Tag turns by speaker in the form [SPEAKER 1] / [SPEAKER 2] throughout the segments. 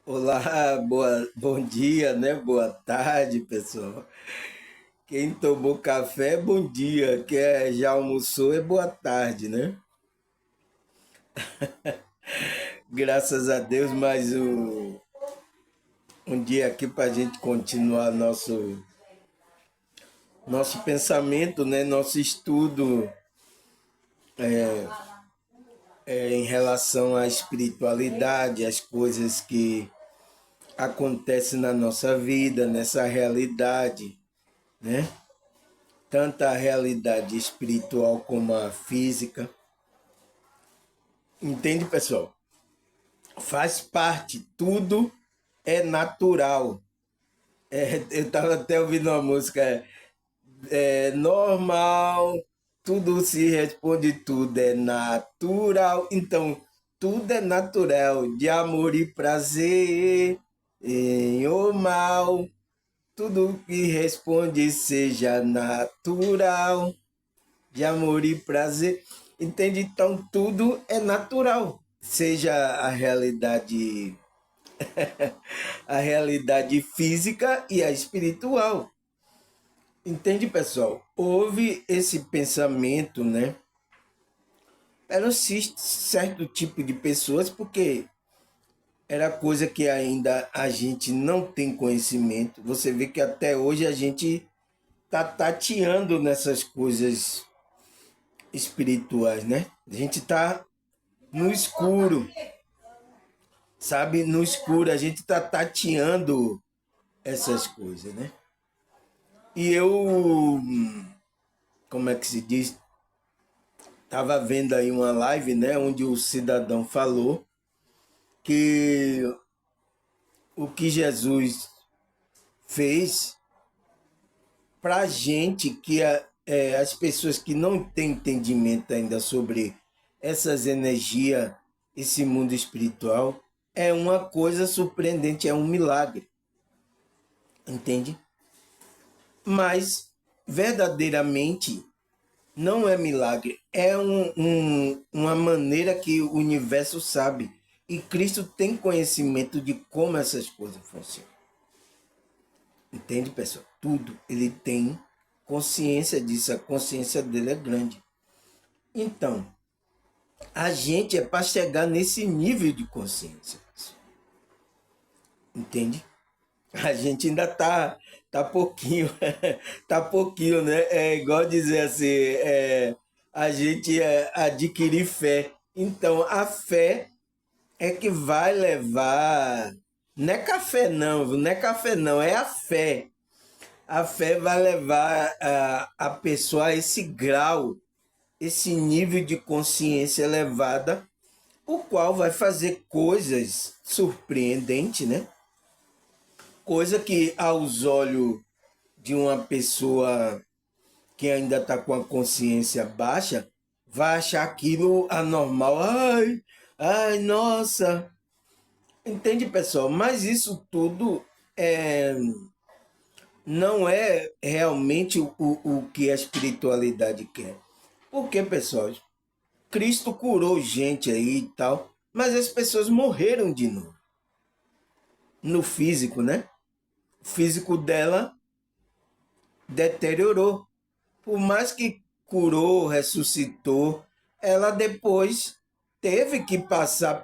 [SPEAKER 1] Olá, bom dia, né? Boa tarde, pessoal. Quem tomou café, bom dia. Quem já almoçou, é boa tarde, né? Graças a Deus, mais um dia aqui para a gente continuar nosso pensamento, né? Nosso estudo em relação à espiritualidade, as coisas que acontecem na nossa vida, nessa realidade, né? Tanto a realidade espiritual como a física. Entende, pessoal? Faz parte, tudo é natural. Eu estava até ouvindo uma música, normal, tudo se responde, tudo é natural. Então, tudo é natural, de amor e prazer, em ou mal, tudo que responde seja natural, de amor e prazer. Entende? Então, tudo é natural. Seja a realidade física e a espiritual. Entende, pessoal? Houve esse pensamento, né? Era um certo tipo de pessoas, porque era coisa que ainda a gente não tem conhecimento. Você vê que até hoje a gente tá tateando nessas coisas espirituais, né? A gente tá no escuro, sabe? No escuro, a gente tá tateando essas coisas, né? E eu, como é que se diz? Tava vendo aí uma live, né, onde o cidadão falou que o que Jesus fez para gente, as pessoas que não têm entendimento ainda sobre essas energias, esse mundo espiritual, é uma coisa surpreendente, é um milagre, entende? Mas verdadeiramente não é milagre, é uma maneira que o universo sabe. E Cristo tem conhecimento de como essas coisas funcionam. Entende, pessoal? Tudo. Ele tem consciência disso, a consciência dele é grande. Então, a gente é para chegar nesse nível de consciência. Entende? A gente ainda tá pouquinho, tá pouquinho, né? É igual dizer assim, a gente adquirir fé. Então, a fé é que vai levar. Não é café, não, viu? Não é café, não, é a fé. A fé vai levar a pessoa a esse grau, esse nível de consciência elevada, o qual vai fazer coisas surpreendentes, né? Coisa que aos olhos de uma pessoa que ainda está com a consciência baixa, vai achar aquilo anormal. Ai, ai, nossa. Entende, pessoal? Mas isso tudo não é realmente o que a espiritualidade quer. Porque, pessoal, Cristo curou gente aí e tal, mas as pessoas morreram de novo. No físico, né? O físico dela deteriorou. Por mais que curou, ressuscitou, ela depois teve que passar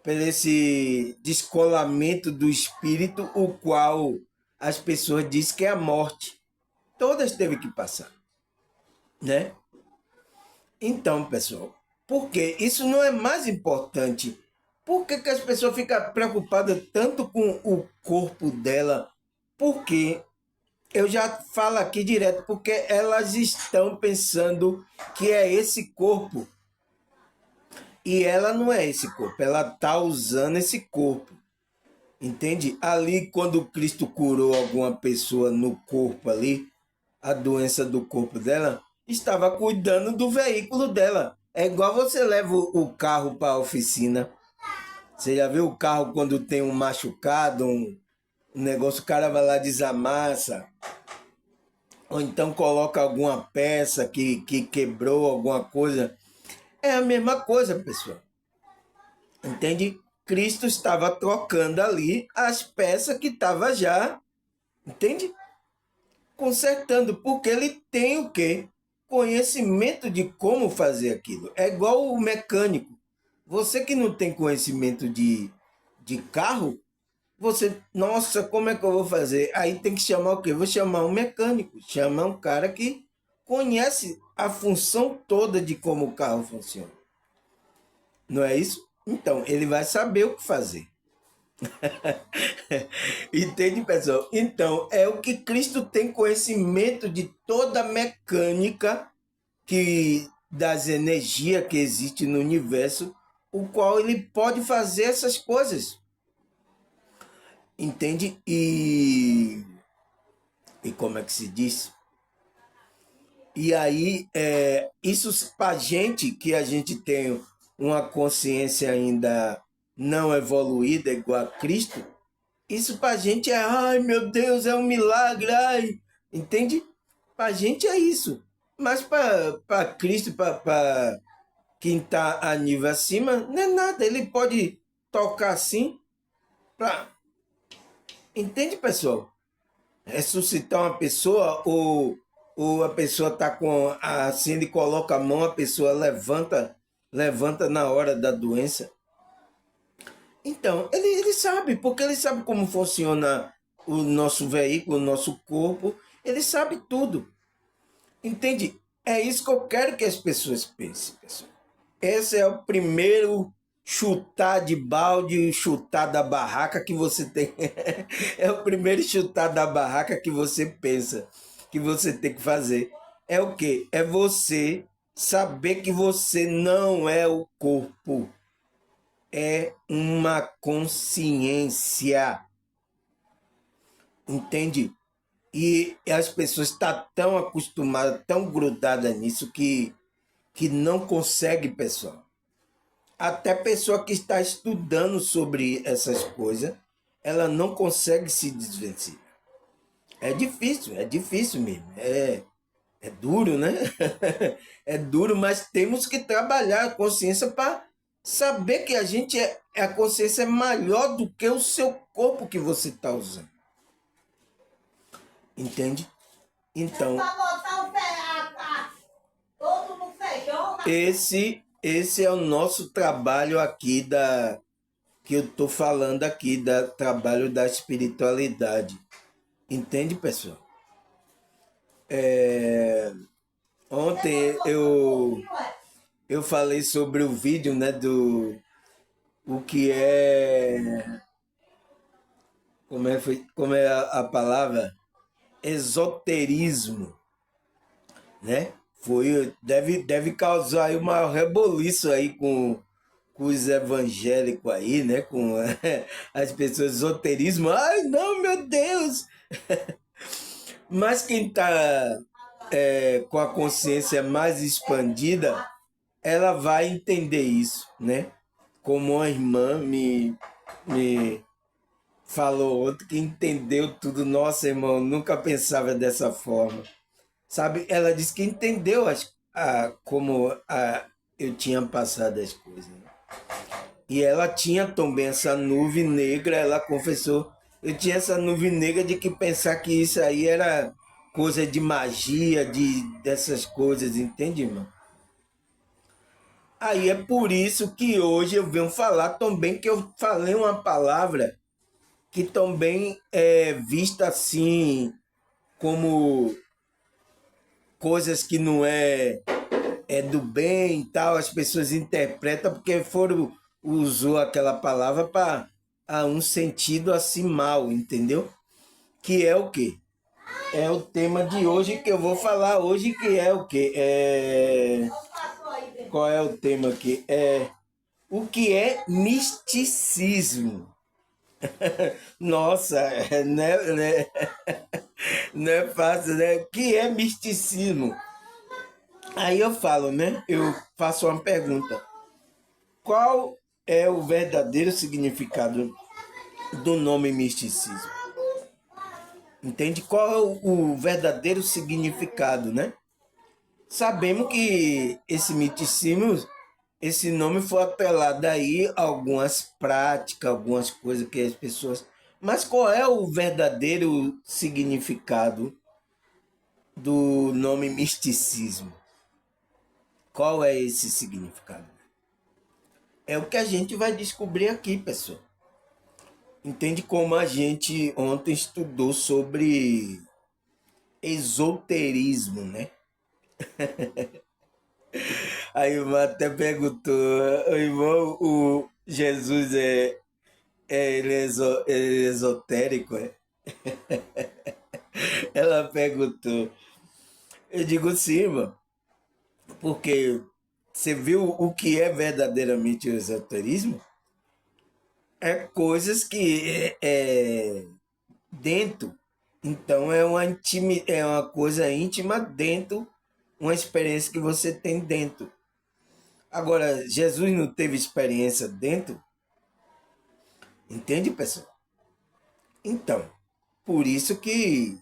[SPEAKER 1] por esse descolamento do espírito, o qual as pessoas dizem que é a morte. Todas teve que passar, né? Então, pessoal, por que isso não é mais importante? Por que as pessoas ficam preocupadas tanto com o corpo dela? Porque eu já falo aqui direto, porque elas estão pensando que é esse corpo. E ela não é esse corpo, ela está usando esse corpo. Entende? Ali, quando Cristo curou alguma pessoa no corpo ali, a doença do corpo dela, estava cuidando do veículo dela. É igual você leva o carro para a oficina. Você já viu o carro quando tem um machucado, um negócio, o cara vai lá desamassa, ou então coloca alguma peça que quebrou, alguma coisa. É a mesma coisa, pessoal. Entende? Cristo estava trocando ali as peças que estava já, entende? Consertando, porque ele tem o quê? Conhecimento de como fazer aquilo. É igual o mecânico. Você que não tem conhecimento de carro, você, nossa, como é que eu vou fazer? Aí tem que chamar o quê? Vou chamar um mecânico, chamar um cara que conhece a função toda de como o carro funciona. Não é isso? Então, ele vai saber o que fazer. Entende, pessoal? Então, é o que Cristo tem conhecimento de toda a mecânica das energias que existe no universo, o qual ele pode fazer essas coisas. Entende? E como é que se diz? E aí, isso para a gente, que a gente tem uma consciência ainda não evoluída igual a Cristo, isso para a gente é, ai meu Deus, é um milagre, ai, entende? Para a gente é isso. Mas para Cristo, para quem está a nível acima, não é nada. Ele pode tocar assim, pra... entende, pessoal? Ressuscitar uma pessoa ou a pessoa está com assim, ele coloca a mão, a pessoa levanta na hora da doença. Então, ele sabe, porque ele sabe como funciona o nosso veículo, o nosso corpo, ele sabe tudo. Entende? É isso que eu quero que as pessoas pensem, pessoal. Esse é o primeiro chutar de balde, chutar da barraca que você tem. É o primeiro chutar da barraca que você pensa, que você tem que fazer. É o quê? É você saber que você não é o corpo. É uma consciência. Entende? E as pessoas estão tão acostumadas, tão grudadas nisso que não consegue, pessoal. Até pessoa que está estudando sobre essas coisas, ela não consegue se desvencilhar. É difícil mesmo. É duro, né? É duro, mas temos que trabalhar a consciência para saber que a gente a consciência é maior do que o seu corpo que você está usando. Entende? Então, esse é o nosso trabalho aqui que eu estou falando aqui, trabalho da espiritualidade. Entende, pessoal? Ontem eu falei sobre o vídeo, né, do o que é como é a palavra esoterismo, né? Deve causar aí uma reboliço aí com os evangélicos aí, né? Com as pessoas esoterismo. Ai, não, meu Deus! Mas quem está com a consciência mais expandida, ela vai entender isso, né? Como uma irmã me falou ontem que entendeu tudo. Nossa, irmão, nunca pensava dessa forma. Sabe? Ela disse que entendeu como eu tinha passado as coisas. Né? E ela tinha também essa nuvem negra, ela confessou. Eu tinha essa nuvem negra de que pensar que isso aí era coisa de magia, dessas coisas, entende, irmão? Aí é por isso que hoje eu venho falar também que eu falei uma palavra que também é vista assim como coisas que não é do bem e tal, as pessoas interpretam porque usou aquela palavra para um sentido assim mal, entendeu? Que é o quê? É o tema de hoje que eu vou falar hoje, que é o quê? Qual é o tema aqui? O que é misticismo? Nossa, não é fácil, né? O que é misticismo? Aí eu falo, né? Eu faço uma pergunta. Qual é o verdadeiro significado do nome misticismo? Entende? Qual é o verdadeiro significado, né? Sabemos que esse misticismo esse nome foi atrelado aí a algumas práticas, algumas coisas que as pessoas. Mas qual é o verdadeiro significado do nome misticismo? Qual é esse significado? É o que a gente vai descobrir aqui, pessoal. Entende como a gente ontem estudou sobre esoterismo, né? A irmã até perguntou, o irmão, o Jesus ele é esotérico, é? Ela perguntou. Eu digo sim, irmão, porque você viu o que é verdadeiramente o esoterismo? É coisas que é dentro. Então é uma coisa íntima dentro, uma experiência que você tem dentro. Agora, Jesus não teve experiência dentro, entende, pessoal? Então, por isso que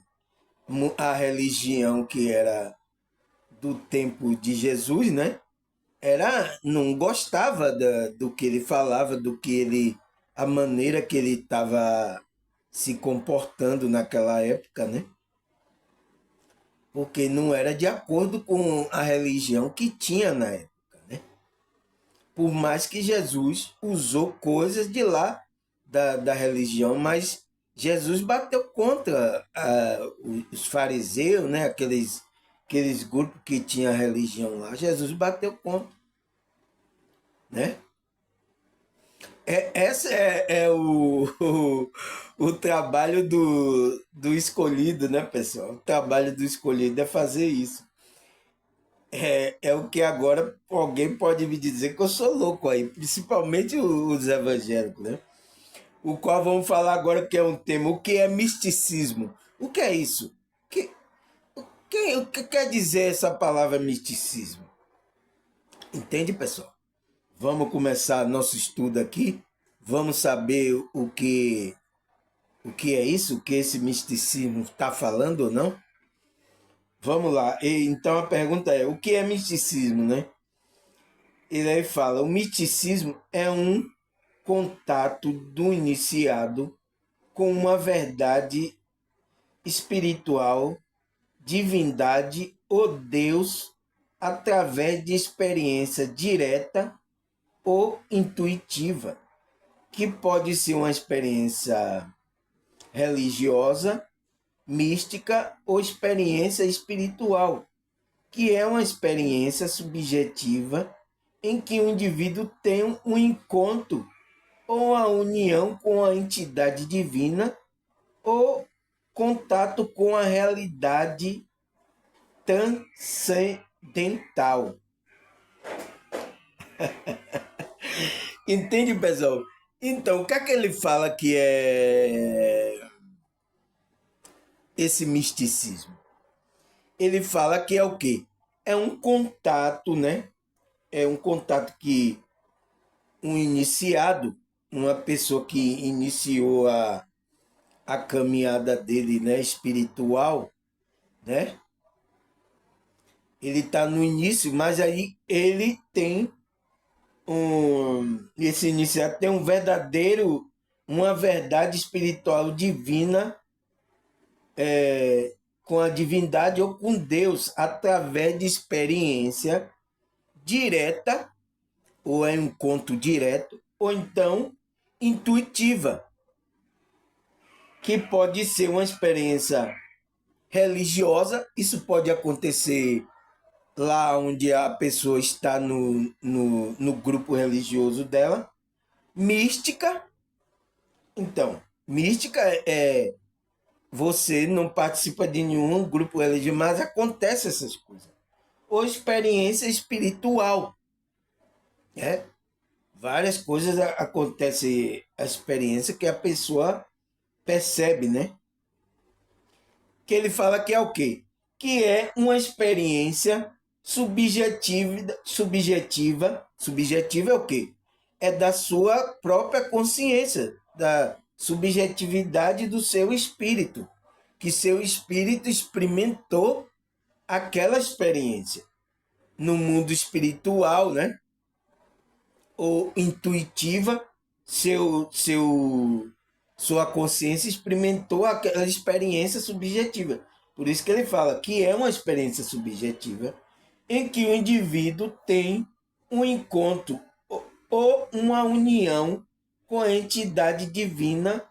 [SPEAKER 1] a religião que era do tempo de Jesus, né? Não gostava do que ele falava, a maneira que ele estava se comportando naquela época, né? Porque não era de acordo com a religião que tinha na época, né? Por mais que Jesus usou coisas de lá da religião, mas Jesus bateu contra os fariseus, né? Aqueles grupos que tinham religião lá. Jesus bateu contra, né? Esse é o trabalho do escolhido, né, pessoal? O trabalho do escolhido é fazer isso. É o que agora alguém pode me dizer que eu sou louco aí, principalmente os evangélicos, né? O qual vamos falar agora que é um tema, o que é misticismo? O que é isso? O que quer dizer essa palavra misticismo? Entende, pessoal? Vamos começar nosso estudo aqui. Vamos saber o que é isso, o que esse misticismo está falando ou não? Vamos lá. Então a pergunta é: o que é misticismo, né? Ele aí fala: o misticismo é um contato do iniciado com uma verdade espiritual, divindade ou Deus através de experiência direta ou intuitiva, que pode ser uma experiência religiosa, mística ou experiência espiritual, que é uma experiência subjetiva em que o indivíduo tem um encontro ou a união com a entidade divina ou contato com a realidade transcendental. Entende, pessoal? Então, o que é que ele fala que é esse misticismo? Ele fala que é o quê? É um contato, né? É um contato que um iniciado, uma pessoa que iniciou a caminhada dele, né, espiritual, né? Ele está no início, mas aí ele tem esse iniciado tem uma verdade espiritual divina com a divindade ou com Deus através de experiência direta, ou é um encontro direto, ou então intuitiva, que pode ser uma experiência religiosa. Isso pode acontecer lá onde a pessoa está no grupo religioso dela. Mística, então, mística é você não participa de nenhum grupo religioso, mas acontece essas coisas. Ou experiência espiritual, né? Várias coisas acontecem, a experiência que a pessoa percebe, né? Que ele fala que é o quê? Que é uma experiência subjetiva é o quê? É da sua própria consciência, da subjetividade do seu espírito, que seu espírito experimentou aquela experiência no mundo espiritual, né? ou intuitiva, sua consciência experimentou aquela experiência subjetiva. Por isso que ele fala que é uma experiência subjetiva em que o indivíduo tem um encontro ou uma união com a entidade divina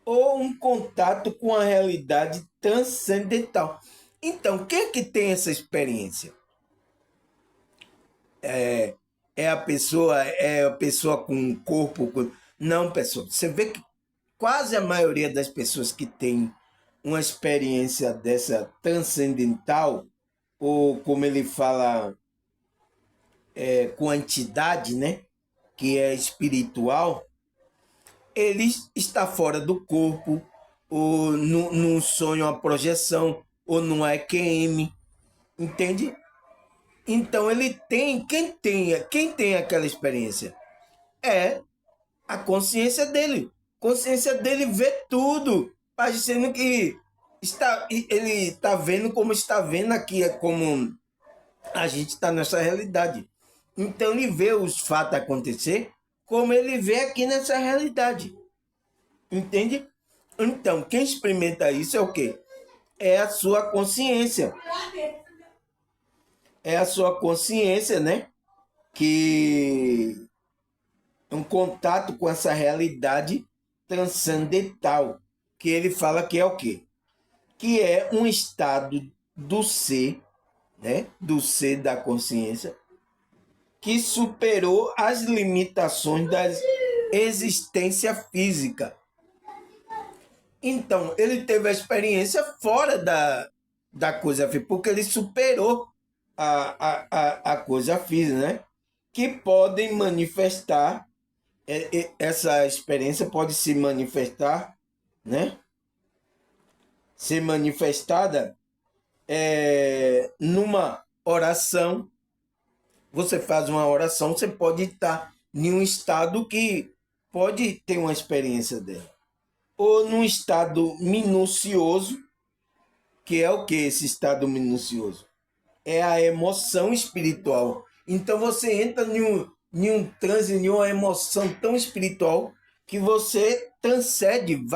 [SPEAKER 1] ou um contato com a realidade transcendental. Então, quem é que tem essa experiência? É a pessoa com um corpo. Não, pessoal. Você vê que quase a maioria das pessoas que tem uma experiência dessa transcendental, ou como ele fala, com a entidade, né? Que é espiritual, ele está fora do corpo, ou num sonho, uma projeção, ou num EQM, entende? Então ele tem, quem tem aquela experiência? É a consciência dele. A consciência dele vê tudo, parecendo que ele está vendo como está vendo aqui, é como a gente está nessa realidade. Então ele vê os fatos acontecer como ele vê aqui nessa realidade. Entende? Então, quem experimenta isso é o quê? É a sua consciência. É a sua consciência, né? Que um contato com essa realidade transcendental, que ele fala que é o quê? Que é um estado do ser, né? Do ser da consciência, que superou as limitações da existência física. Então, ele teve a experiência fora da coisa física, porque ele superou a coisa física, né? Que podem manifestar, essa experiência pode se manifestar, né? Ser manifestada numa oração. Você faz uma oração, você pode estar em um estado que pode ter uma experiência dela. Ou num estado minucioso, que é o que esse estado minucioso? É a emoção espiritual. Então você entra em um transe, em uma emoção tão espiritual que você transcende,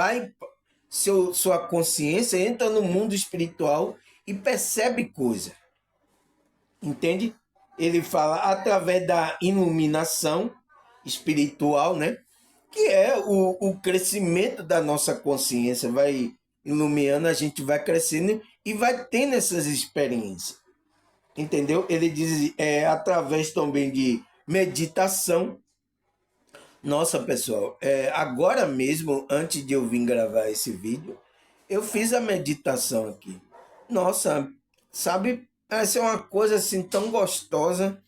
[SPEAKER 1] sua consciência entra no mundo espiritual e percebe coisa. Entende? Ele fala através da iluminação espiritual, né? Que é o crescimento da nossa consciência, vai iluminando, a gente vai crescendo e vai tendo essas experiências. Entendeu? Ele diz através também de meditação. Nossa, pessoal, agora mesmo, antes de eu vir gravar esse vídeo, eu fiz a meditação aqui. Nossa, sabe, essa é uma coisa assim tão gostosa.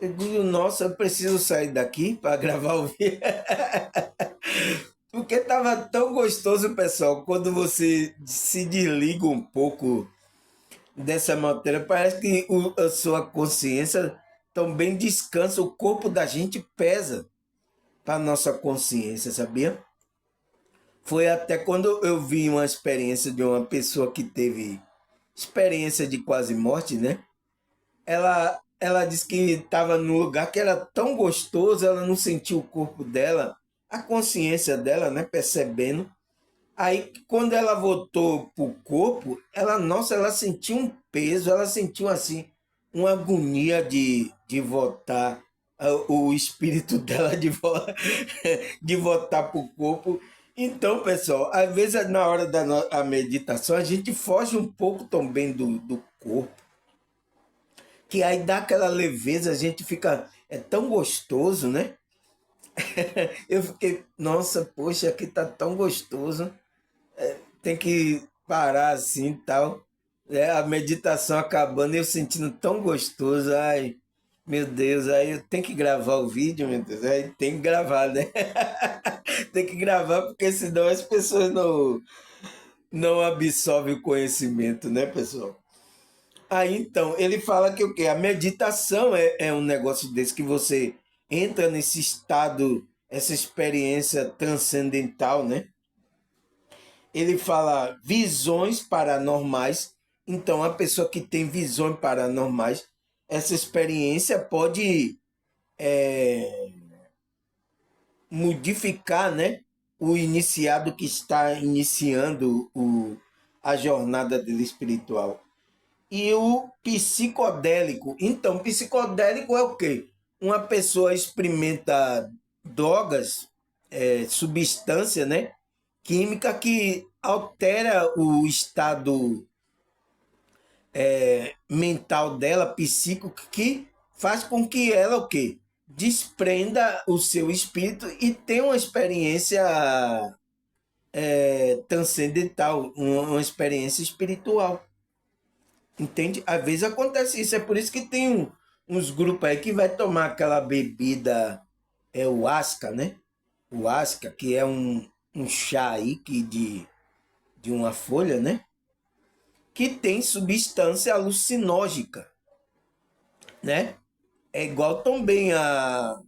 [SPEAKER 1] Eu digo, nossa, eu preciso sair daqui para gravar o vídeo. Porque tava tão gostoso, pessoal, quando você se desliga um pouco dessa matéria, parece que a sua consciência também descansa, o corpo da gente pesa para a nossa consciência, sabia? Foi até quando eu vi uma experiência de uma pessoa que teve experiência de quase morte, né? Ela disse que estava num lugar que era tão gostoso, ela não sentiu o corpo dela, a consciência dela, né? Percebendo. Aí, quando ela voltou pro corpo, nossa, ela sentiu um peso, ela sentiu assim, uma agonia de voltar, o espírito dela de voltar pro corpo. Então, pessoal, às vezes na hora da a meditação, a gente foge um pouco também do corpo, que aí dá aquela leveza, a gente fica, é tão gostoso, né? Eu fiquei, nossa, poxa, aqui tá tão gostoso. Tem que parar assim e tal. A meditação acabando e eu sentindo tão gostoso. Ai, meu Deus, aí eu tenho que gravar o vídeo, meu Deus. Aí tem que gravar, né? Tem que gravar, porque senão as pessoas não absorvem o conhecimento, né, pessoal? Aí então, ele fala que o quê? A meditação é um negócio desse que você entra nesse estado, essa experiência transcendental, né? Ele fala visões paranormais. Então, a pessoa que tem visões paranormais, essa experiência pode modificar, né, o iniciado que está iniciando a jornada dele espiritual. E o psicodélico. Então, psicodélico é o quê? Uma pessoa experimenta drogas, substância, né, química que altera o estado mental dela, psíquico, que faz com que ela o quê? Desprenda o seu espírito e tenha uma experiência transcendental, uma experiência espiritual. Entende? Às vezes acontece isso. É por isso que tem uns grupos aí que vai tomar aquela bebida, o asca, né? O asca, que é um chá aí de uma folha, né? Que tem substância alucinógica, né? É igual também a,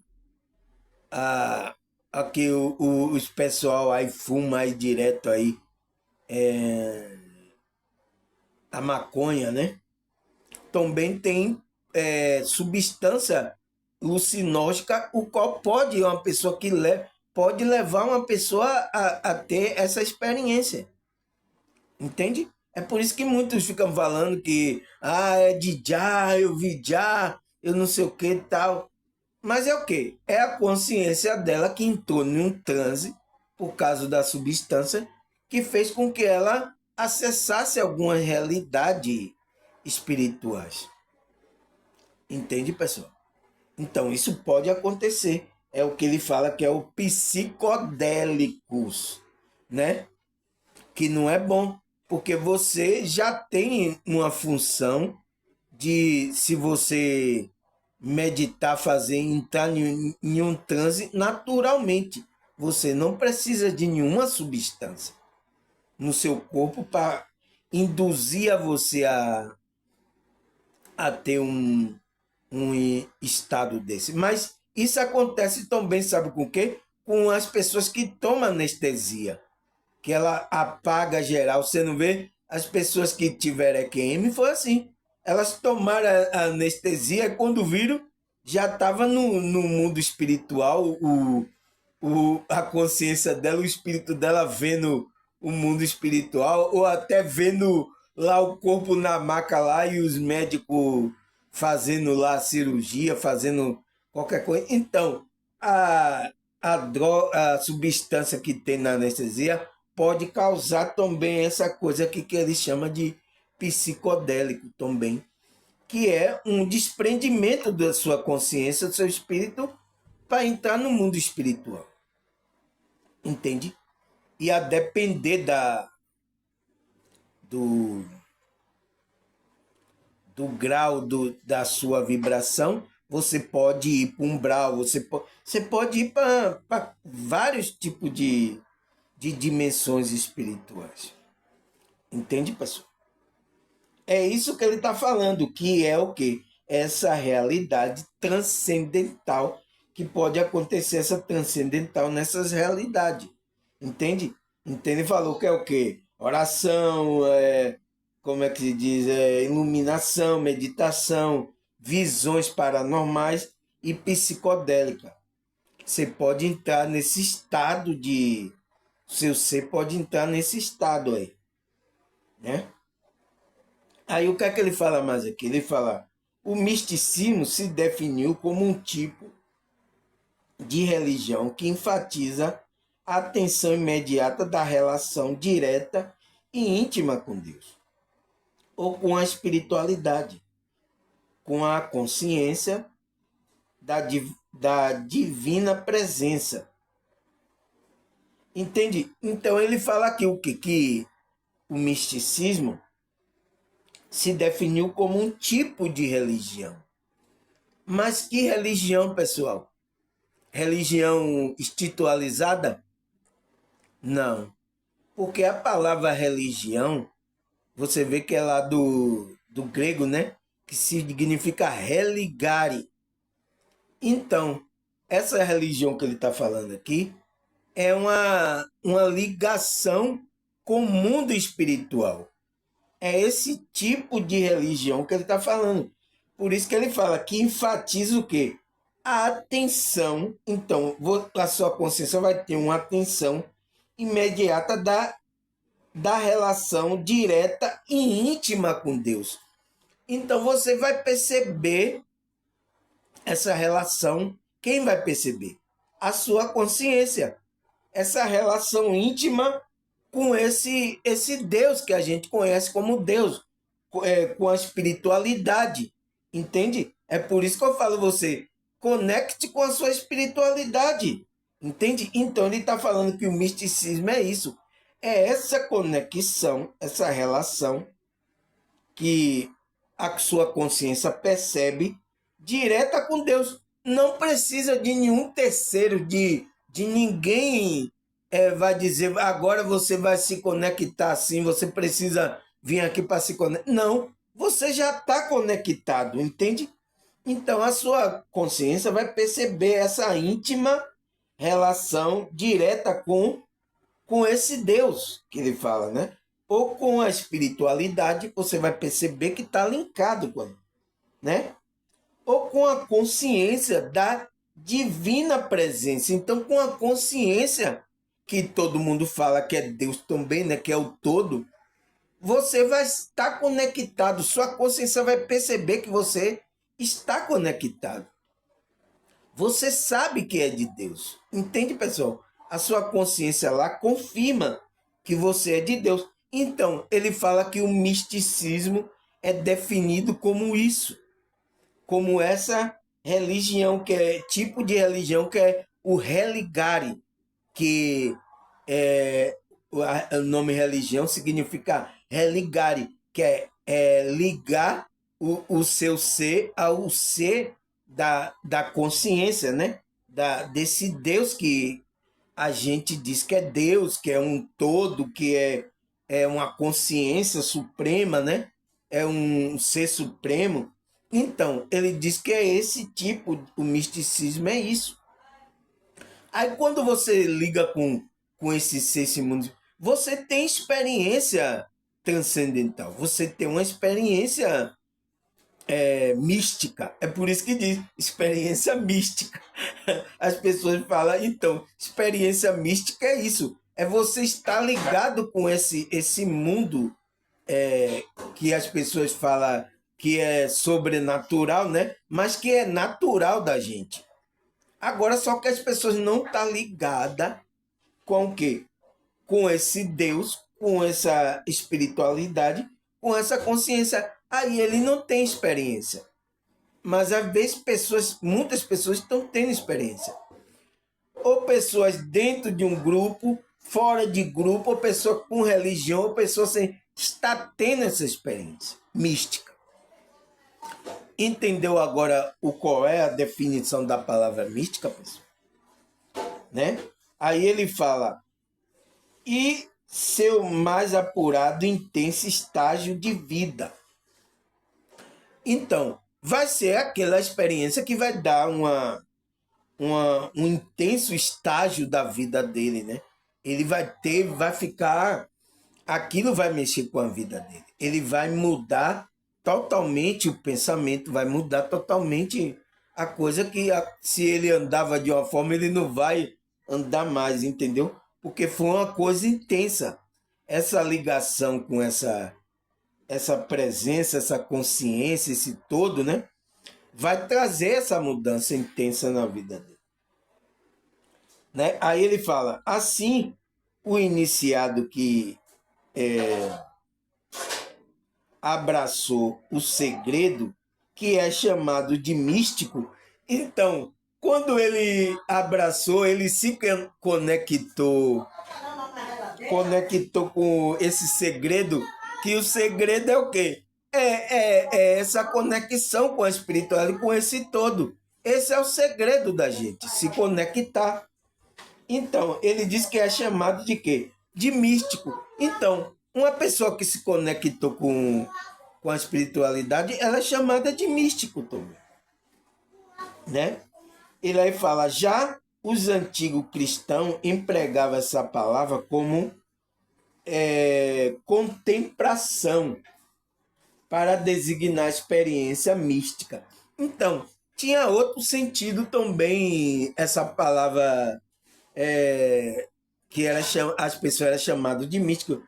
[SPEAKER 1] a que os pessoal aí fuma aí direto aí, a maconha, né? Também tem substância alucinógica, o qual pode uma pessoa pode levar uma pessoa a ter essa experiência, entende? É por isso que muitos ficam falando que é de já, eu vi já, eu não sei o que e tal. Mas é o quê? É a consciência dela que entrou num transe por causa da substância que fez com que ela acessasse algumas realidades espirituais. Entende, pessoal? Então, isso pode acontecer. É o que ele fala que é o psicodélicos, né? Que não é bom, porque você já tem uma função de, se você meditar, fazer, entrar em um transe naturalmente. Você não precisa de nenhuma substância no seu corpo para induzir a você a ter um estado desse. Mas isso acontece também, sabe com o quê? Com as pessoas que tomam anestesia, que ela apaga geral. Você não vê? As pessoas que tiveram EQM foi assim. Elas tomaram a anestesia e quando viram, já estava no mundo espiritual, a consciência dela, o espírito dela vendo o mundo espiritual, ou até vendo lá o corpo na maca lá e os médicos fazendo lá a cirurgia, fazendo qualquer coisa. Então, a substância que tem na anestesia pode causar também essa coisa aqui que ele chama de psicodélico também, que é um desprendimento da sua consciência, do seu espírito, para entrar no mundo espiritual. Entende? E a depender do, do grau da sua vibração, você pode ir para um umbral, você pode ir para vários tipos de dimensões espirituais. Entende, pessoal? É isso que ele está falando, que é o quê? Essa realidade transcendental, que pode acontecer essa transcendental nessas realidades. Entende? Entende? Ele falou que é o quê? Oração, como é que se diz? Iluminação, meditação, visões paranormais e psicodélica. Você pode entrar nesse estado de... Seu ser pode entrar nesse estado aí, né? Aí o que é que ele fala mais aqui? Ele fala: o misticismo se definiu como um tipo de religião que enfatiza a atenção imediata da relação direta e íntima com Deus, ou com a espiritualidade, com a consciência da divina presença. Entende? Então ele fala aqui o quê? Que o misticismo se definiu como um tipo de religião. Mas que religião, pessoal? Religião institucionalizada? Não. Porque a palavra religião, você vê que é lá do grego, né? Que significa religare. Então, essa religião que ele está falando aqui é uma ligação com o mundo espiritual. É esse tipo de religião que ele está falando. Por isso que ele fala que enfatiza o quê? a atenção, então, a sua consciência vai ter uma atenção imediata da relação direta e íntima com Deus. Então você vai perceber essa relação. Quem vai perceber? A sua consciência. Essa relação íntima com esse Deus que a gente conhece como Deus, com a espiritualidade. Entende? É por isso que eu falo você, conecte com a sua espiritualidade. Entende? Então ele está falando que o misticismo é isso. É essa conexão, essa relação que a sua consciência percebe direta com Deus. Não precisa de nenhum terceiro, de ninguém vai dizer agora você vai se conectar assim, você precisa vir aqui para se conectar. Não, você já está conectado, entende? Então a sua consciência vai perceber essa íntima relação direta com esse Deus que ele fala, né? Ou com a espiritualidade, você vai perceber que está linkado com ele, né? Ou com a consciência da divina presença. Então, com a consciência que todo mundo fala que é Deus também, né? Que é o todo, você vai estar conectado. Sua consciência vai perceber que você está conectado. Você sabe que é de Deus. Entende, pessoal? A sua consciência lá confirma que você é de Deus. Então, ele fala que o misticismo é definido como isso, como essa religião, que é tipo de religião que é o religare, que o nome religião significa religare, que é ligar o seu ser ao ser da consciência, né? Desse Deus que a gente diz que é Deus, que é um todo, que é uma consciência suprema, né? É um ser supremo. Então, ele diz que é esse tipo, o misticismo é isso. Aí quando você liga com esse ser, esse mundo, você tem experiência transcendental, você tem uma experiência mística. É por isso que diz experiência mística. As pessoas falam, então, experiência mística é isso. É você estar ligado com esse mundo que as pessoas falam que é sobrenatural, né? Mas que é natural da gente. Agora, só que as pessoas não estão tá ligadas com o quê? Com esse Deus, com essa espiritualidade, com essa consciência. Aí ele não tem experiência. Mas às vezes muitas pessoas estão tendo experiência. Ou pessoas dentro de um grupo, fora de grupo, ou pessoa com religião, ou pessoa sem, está tendo essa experiência mística. Entendeu agora qual é a definição da palavra mística, pessoal? Né? Aí ele fala, e seu mais apurado e intenso estágio de vida. Então, vai ser aquela experiência que vai dar um intenso estágio da vida dele, né? Ele vai ficar, aquilo vai mexer com a vida dele. Ele vai mudar totalmente o pensamento, vai mudar totalmente a coisa que se ele andava de uma forma, ele não vai andar mais, entendeu? Porque foi uma coisa intensa. Essa ligação com essa presença, essa consciência, esse todo, né? Vai trazer essa mudança intensa na vida dele. Né? Aí ele fala, assim, o iniciado que abraçou o segredo, que é chamado de místico, então, quando ele abraçou, ele se conectou com esse segredo, que o segredo é o quê? É essa conexão com a espiritualidade, com esse todo. Esse é o segredo da gente, se conectar. Então, ele diz que é chamado de quê? De místico. Então, uma pessoa que se conectou com a espiritualidade, ela é chamada de místico também. Né? Ele aí fala, já os antigos cristãos empregavam essa palavra como contemplação para designar a experiência mística. Então, tinha outro sentido também, essa palavra que as pessoas eram chamadas de místico.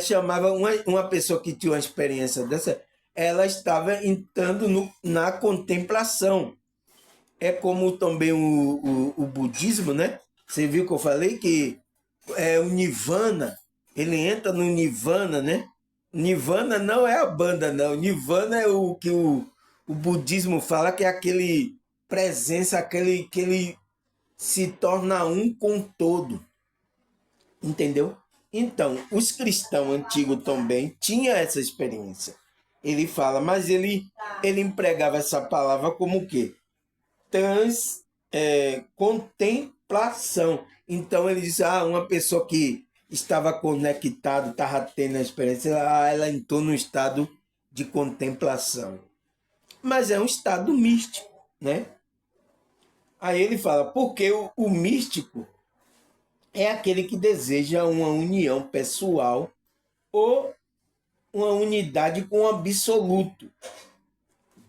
[SPEAKER 1] Chamava uma pessoa que tinha uma experiência dessa, ela estava entrando na contemplação. É como também o budismo, né? Você viu que eu falei que o Nirvana, ele entra no Nirvana, né? Nirvana não é a banda, não. Nirvana é o que o budismo fala, que é aquele presença, aquele que ele se torna um com o todo. Entendeu? Então, os cristãos antigos também tinham essa experiência. Ele fala, mas ele empregava essa palavra como o quê? Contemplação. Então ele diz, uma pessoa que estava conectada, estava tendo a experiência, ela entrou no estado de contemplação. Mas é um estado místico, né? Aí ele fala, porque o místico é aquele que deseja uma união pessoal ou uma unidade com o absoluto.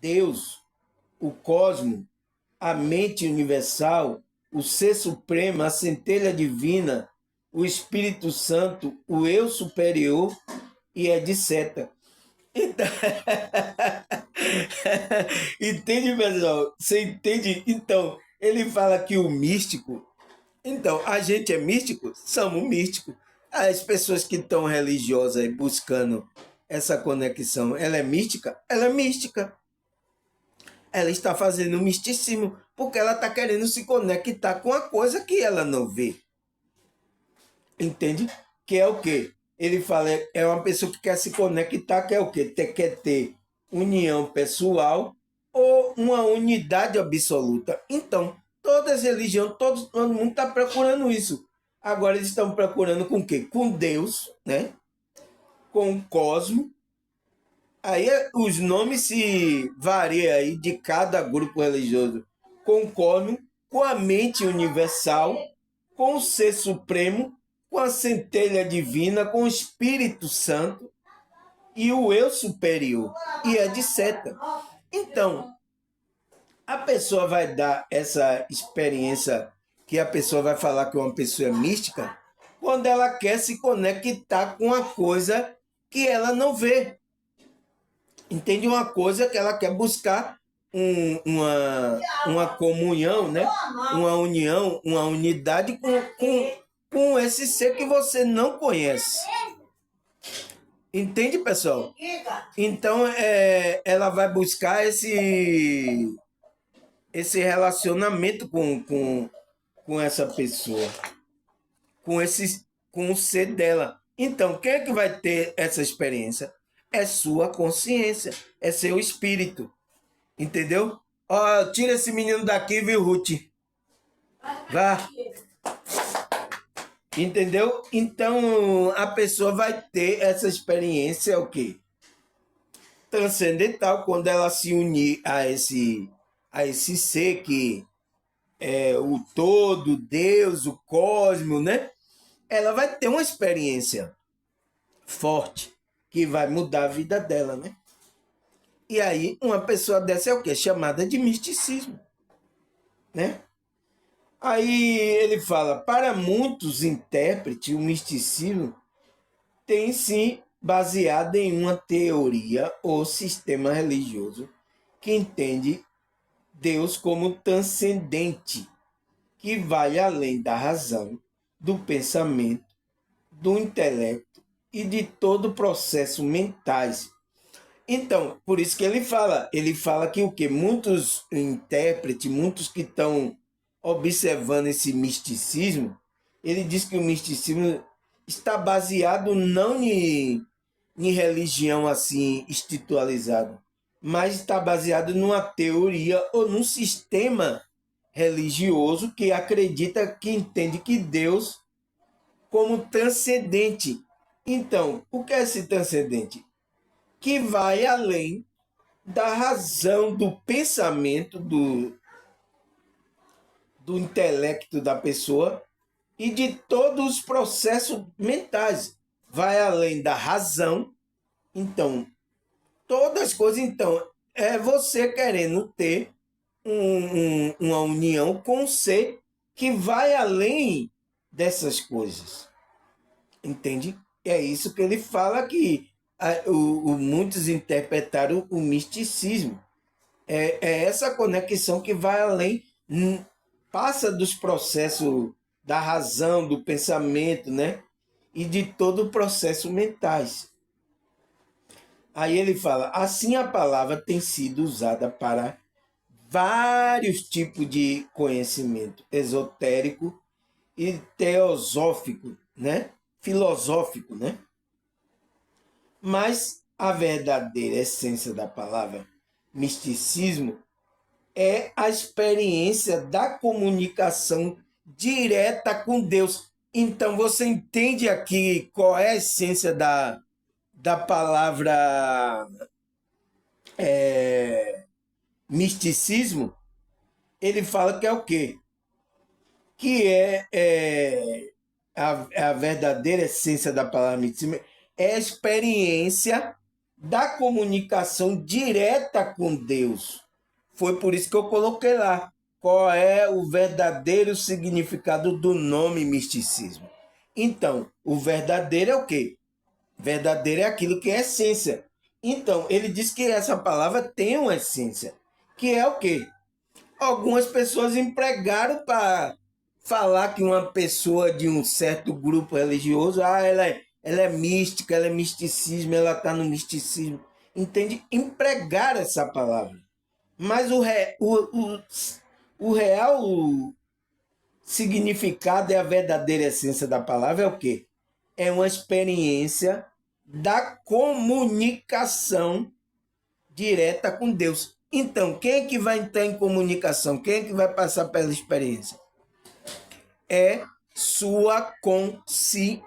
[SPEAKER 1] Deus, o cosmos, a mente universal, o ser supremo, a centelha divina, o Espírito Santo, o eu superior e etc. Então... Entende, pessoal? Você entende? Então, ele fala que o místico... Então, a gente é místico? Somos místicos. As pessoas que estão religiosas e buscando essa conexão, ela é mística? Ela é mística. Ela está fazendo um misticismo, porque ela está querendo se conectar com a coisa que ela não vê. Entende? Que é o quê? Ele fala, é uma pessoa que quer se conectar, que é o quê? Quer ter união pessoal ou uma unidade absoluta. Então, todas as religiões, todo mundo está procurando isso. Agora eles estão procurando com o quê? Com Deus, né? Com o cosmos. Aí os nomes se variam aí de cada grupo religioso. Com o cosmos, com a mente universal, com o ser supremo, com a centelha divina, com o Espírito Santo e o eu superior, e etc. Então, a pessoa vai dar essa experiência que a pessoa vai falar que uma pessoa é mística quando ela quer se conectar com a coisa que ela não vê. Entende? Uma coisa que ela quer buscar uma comunhão, né? Uma união, uma unidade com esse ser que você não conhece. Entende, pessoal? Então, ela vai buscar esse relacionamento com essa pessoa, com o ser dela. Então, quem é que vai ter essa experiência? É sua consciência, é seu espírito. Entendeu? Ó, tira esse menino daqui, viu, Ruth? Vá. Entendeu? Então, a pessoa vai ter essa experiência, o quê? Transcendental, quando ela se unir a esse ser que é o todo, Deus, o cosmos, né? Ela vai ter uma experiência forte que vai mudar a vida dela, né? E aí, uma pessoa dessa é o quê? Chamada de misticismo, né? Aí ele fala, para muitos intérpretes, o misticismo tem se baseado em uma teoria ou sistema religioso que entende Deus como transcendente, que vai além da razão, do pensamento, do intelecto e de todo o processo mentais. Então, por isso que ele fala que o que muitos intérpretes, muitos que estão observando esse misticismo, ele diz que o misticismo está baseado não em religião assim institucionalizada, mas está baseado numa teoria ou num sistema religioso que acredita, que entende que Deus como transcendente. Então, o que é esse transcendente? Que vai além da razão, do pensamento, do intelecto da pessoa e de todos os processos mentais. Vai além da razão. Então, todas as coisas, então, é você querendo ter uma união com um ser que vai além dessas coisas. Entende? É isso que ele fala que muitos interpretaram o misticismo. É essa conexão que vai além, passa dos processos da razão, do pensamento, né? E de todo o processo mentais. Aí ele fala, assim a palavra tem sido usada para vários tipos de conhecimento esotérico e teosófico, né? Filosófico, né? Mas a verdadeira essência da palavra misticismo é a experiência da comunicação direta com Deus. Então você entende aqui qual é a essência da palavra misticismo? Ele fala que é o quê? Que a verdadeira essência da palavra misticismo é a experiência da comunicação direta com Deus. Foi por isso que eu coloquei lá. Qual é o verdadeiro significado do nome misticismo? Então, o verdadeiro é o quê? Verdadeiro é aquilo que é essência. Então, ele diz que essa palavra tem uma essência, que é o quê? Algumas pessoas empregaram para falar que uma pessoa de um certo grupo religioso, ela é mística, ela é misticismo, ela está no misticismo. Entende? Empregar essa palavra. Mas o real significado e a verdadeira essência da palavra é o quê? É uma experiência da comunicação direta com Deus. Então, quem é que vai entrar em comunicação? Quem é que vai passar pela experiência? É sua consciência.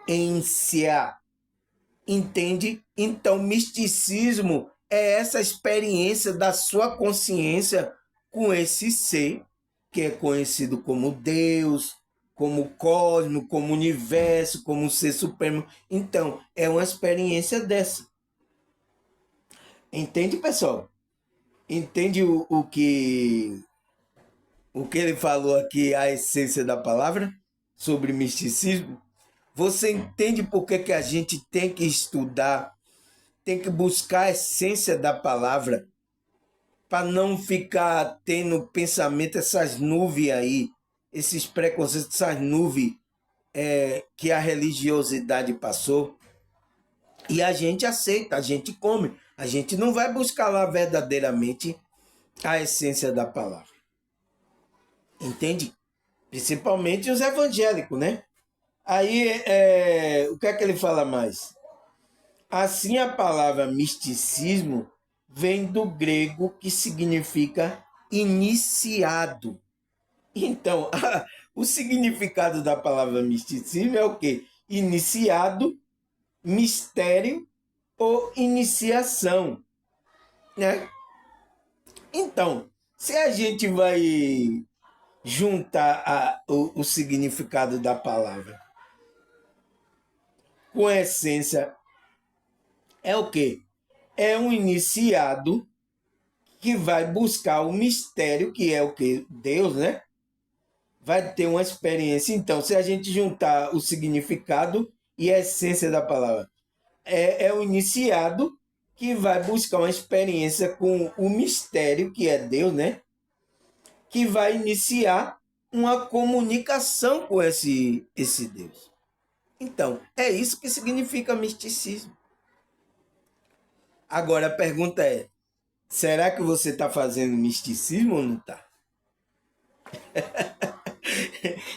[SPEAKER 1] Entende? Então, misticismo é essa experiência da sua consciência com esse ser, que é conhecido como Deus, como cosmos, como universo, como ser supremo. Então, é uma experiência dessa. Entende, pessoal? Entende o que ele falou aqui, a essência da palavra sobre misticismo? Você entende por que a gente tem que estudar, tem que buscar a essência da palavra para não ficar tendo pensamento, essas nuvens aí, esses preconceitos, essas nuvens que a religiosidade passou? E a gente aceita, a gente come. A gente não vai buscar lá verdadeiramente a essência da palavra. Entende? Principalmente os evangélicos, né? Aí, o que é que ele fala mais? Assim, a palavra misticismo vem do grego que significa iniciado. Então, o significado da palavra misticismo é o quê? Iniciado, mistério ou iniciação, né? Então, se a gente vai juntar o significado da palavra com a essência, é o quê? É um iniciado que vai buscar o mistério, que é o que? Deus, né? Vai ter uma experiência. Então, se a gente juntar o significado e a essência da palavra, é o iniciado que vai buscar uma experiência com o mistério, que é Deus, né? Que vai iniciar uma comunicação com esse Deus. Então, é isso que significa misticismo. Agora a pergunta é: será que você está fazendo misticismo ou não está?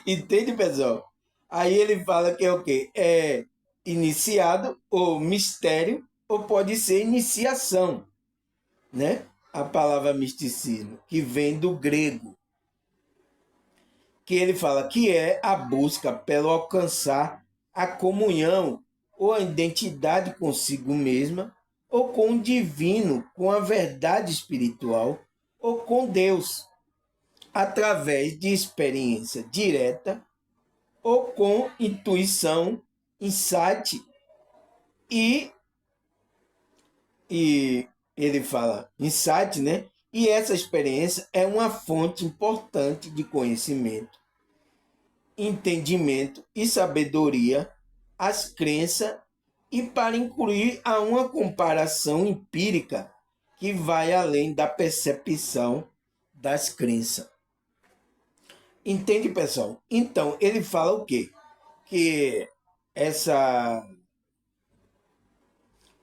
[SPEAKER 1] Entende, pessoal? Aí ele fala que é o quê? É iniciado ou mistério, ou pode ser iniciação, né? A palavra misticismo, que vem do grego, que ele fala que é a busca pelo alcançar a comunhão ou a identidade consigo mesma, ou com o divino, com a verdade espiritual, ou com Deus, através de experiência direta ou com intuição, insight e ele fala insight, né? E essa experiência é uma fonte importante de conhecimento, entendimento e sabedoria, as crenças e para incluir a uma comparação empírica que vai além da percepção das crenças. Entende, pessoal? Então, ele fala o quê? Que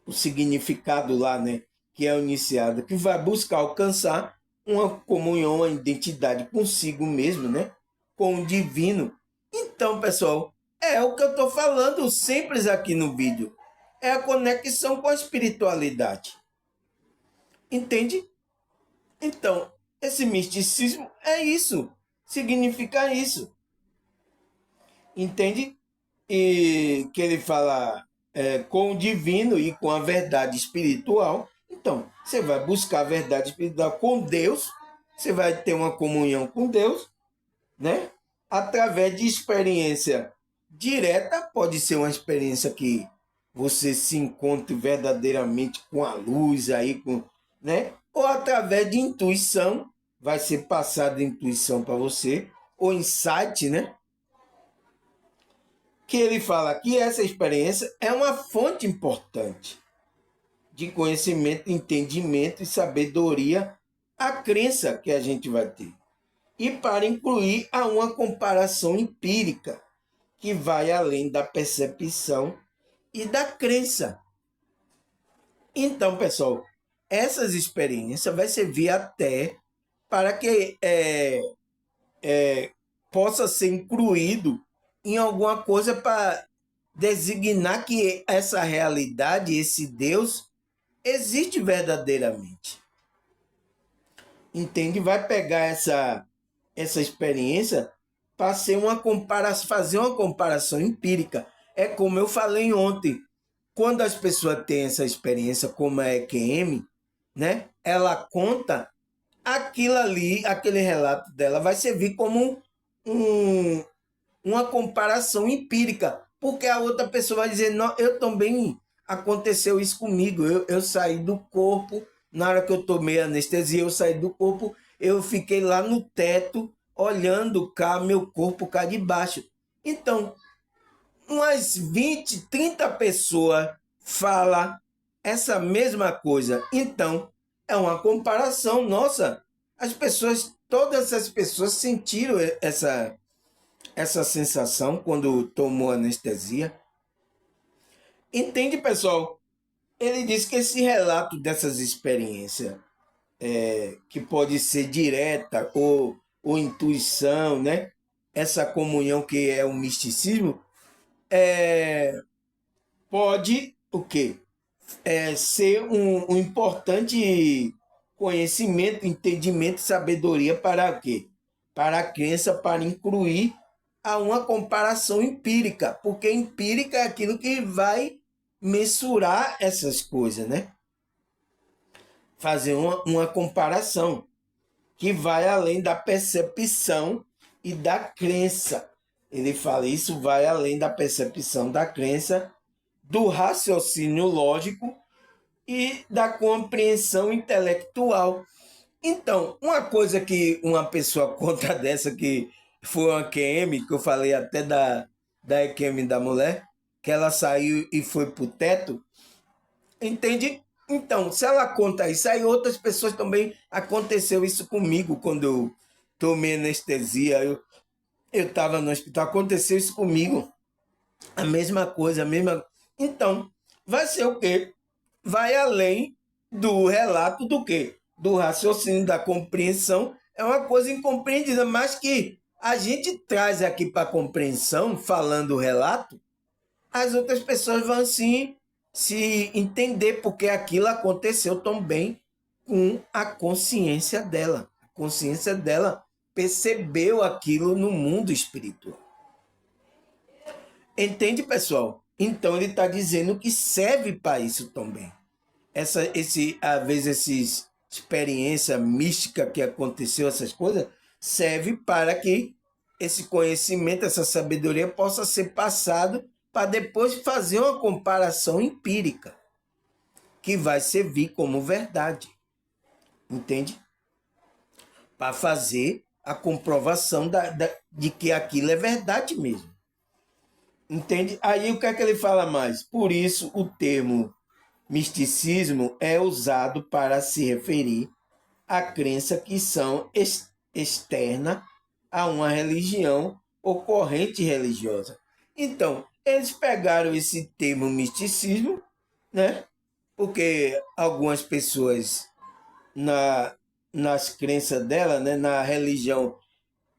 [SPEAKER 1] o significado lá, né, que é o iniciado, que vai buscar alcançar uma comunhão, uma identidade consigo mesmo, né, com o divino. Então, pessoal, é o que eu estou falando simples aqui no vídeo. É a conexão com a espiritualidade. Entende? Então, esse misticismo é isso. Significa isso. Entende? E que ele fala com o divino e com a verdade espiritual. Então, você vai buscar a verdade espiritual com Deus, você vai ter uma comunhão com Deus, né? Através de experiência direta, pode ser uma experiência que você se encontre verdadeiramente com a luz aí, né? Ou através de intuição, vai ser passada intuição para você, ou insight, né? Que ele fala que essa experiência é uma fonte importante de conhecimento, entendimento e sabedoria, a crença que a gente vai ter. E para incluir a uma comparação empírica que vai além da percepção e da crença. Então, pessoal, essas experiências vai servir até para que possa ser incluído em alguma coisa para designar que essa realidade, esse Deus, existe verdadeiramente. Entende? Vai pegar essa experiência para ser fazer uma comparação empírica. É como eu falei ontem, quando as pessoas têm essa experiência, como a EQM, né? Ela conta aquilo ali, aquele relato dela vai servir como um, uma comparação empírica, porque a outra pessoa vai dizer, não, eu também aconteceu isso comigo, eu saí do corpo, na hora que eu tomei anestesia, eu saí do corpo, eu fiquei lá no teto, olhando cá, meu corpo cá de baixo. Então, umas 20, 30 pessoas falam essa mesma coisa. Então, é uma comparação nossa. As pessoas, todas as pessoas sentiram essa sensação quando tomou anestesia. Entende, pessoal? Ele diz que esse relato dessas experiências, que pode ser direta ou intuição, né? Essa comunhão que é o misticismo, pode o quê? Ser um importante conhecimento, entendimento, sabedoria para o quê? Para a crença, para incluir a uma comparação empírica, porque empírica é aquilo que vai mensurar essas coisas, né? Fazer uma comparação que vai além da percepção e da crença. Ele fala, isso vai além da percepção da crença, do raciocínio lógico e da compreensão intelectual. Então, uma coisa que uma pessoa conta dessa, que foi uma QM, que eu falei até da EQM da mulher, que ela saiu e foi pro teto, entende? Então, se ela conta isso, aí outras pessoas também aconteceu isso comigo quando eu tomei anestesia, eu estava no hospital, aconteceu isso comigo, a mesma coisa, a mesma. Então, vai ser o quê? Vai além do relato do quê? Do raciocínio, da compreensão. É uma coisa incompreendida, mas que a gente traz aqui para a compreensão, falando o relato, as outras pessoas vão assim se entender porque aquilo aconteceu também com a consciência dela. A consciência dela percebeu aquilo no mundo espiritual. Entende, pessoal? Então ele está dizendo que serve para isso também. Às vezes, essas experiência mística que aconteceu, essas coisas, serve para que esse conhecimento, essa sabedoria possa ser passado para depois fazer uma comparação empírica, que vai servir como verdade. Entende? para fazer a comprovação de que aquilo é verdade mesmo. Entende? Aí o que é que ele fala mais? Por isso o termo misticismo é usado para se referir à crença que são externa a uma religião ou corrente religiosa. Então, eles pegaram esse termo misticismo, né? Porque algumas pessoas nas crenças dela, né, na religião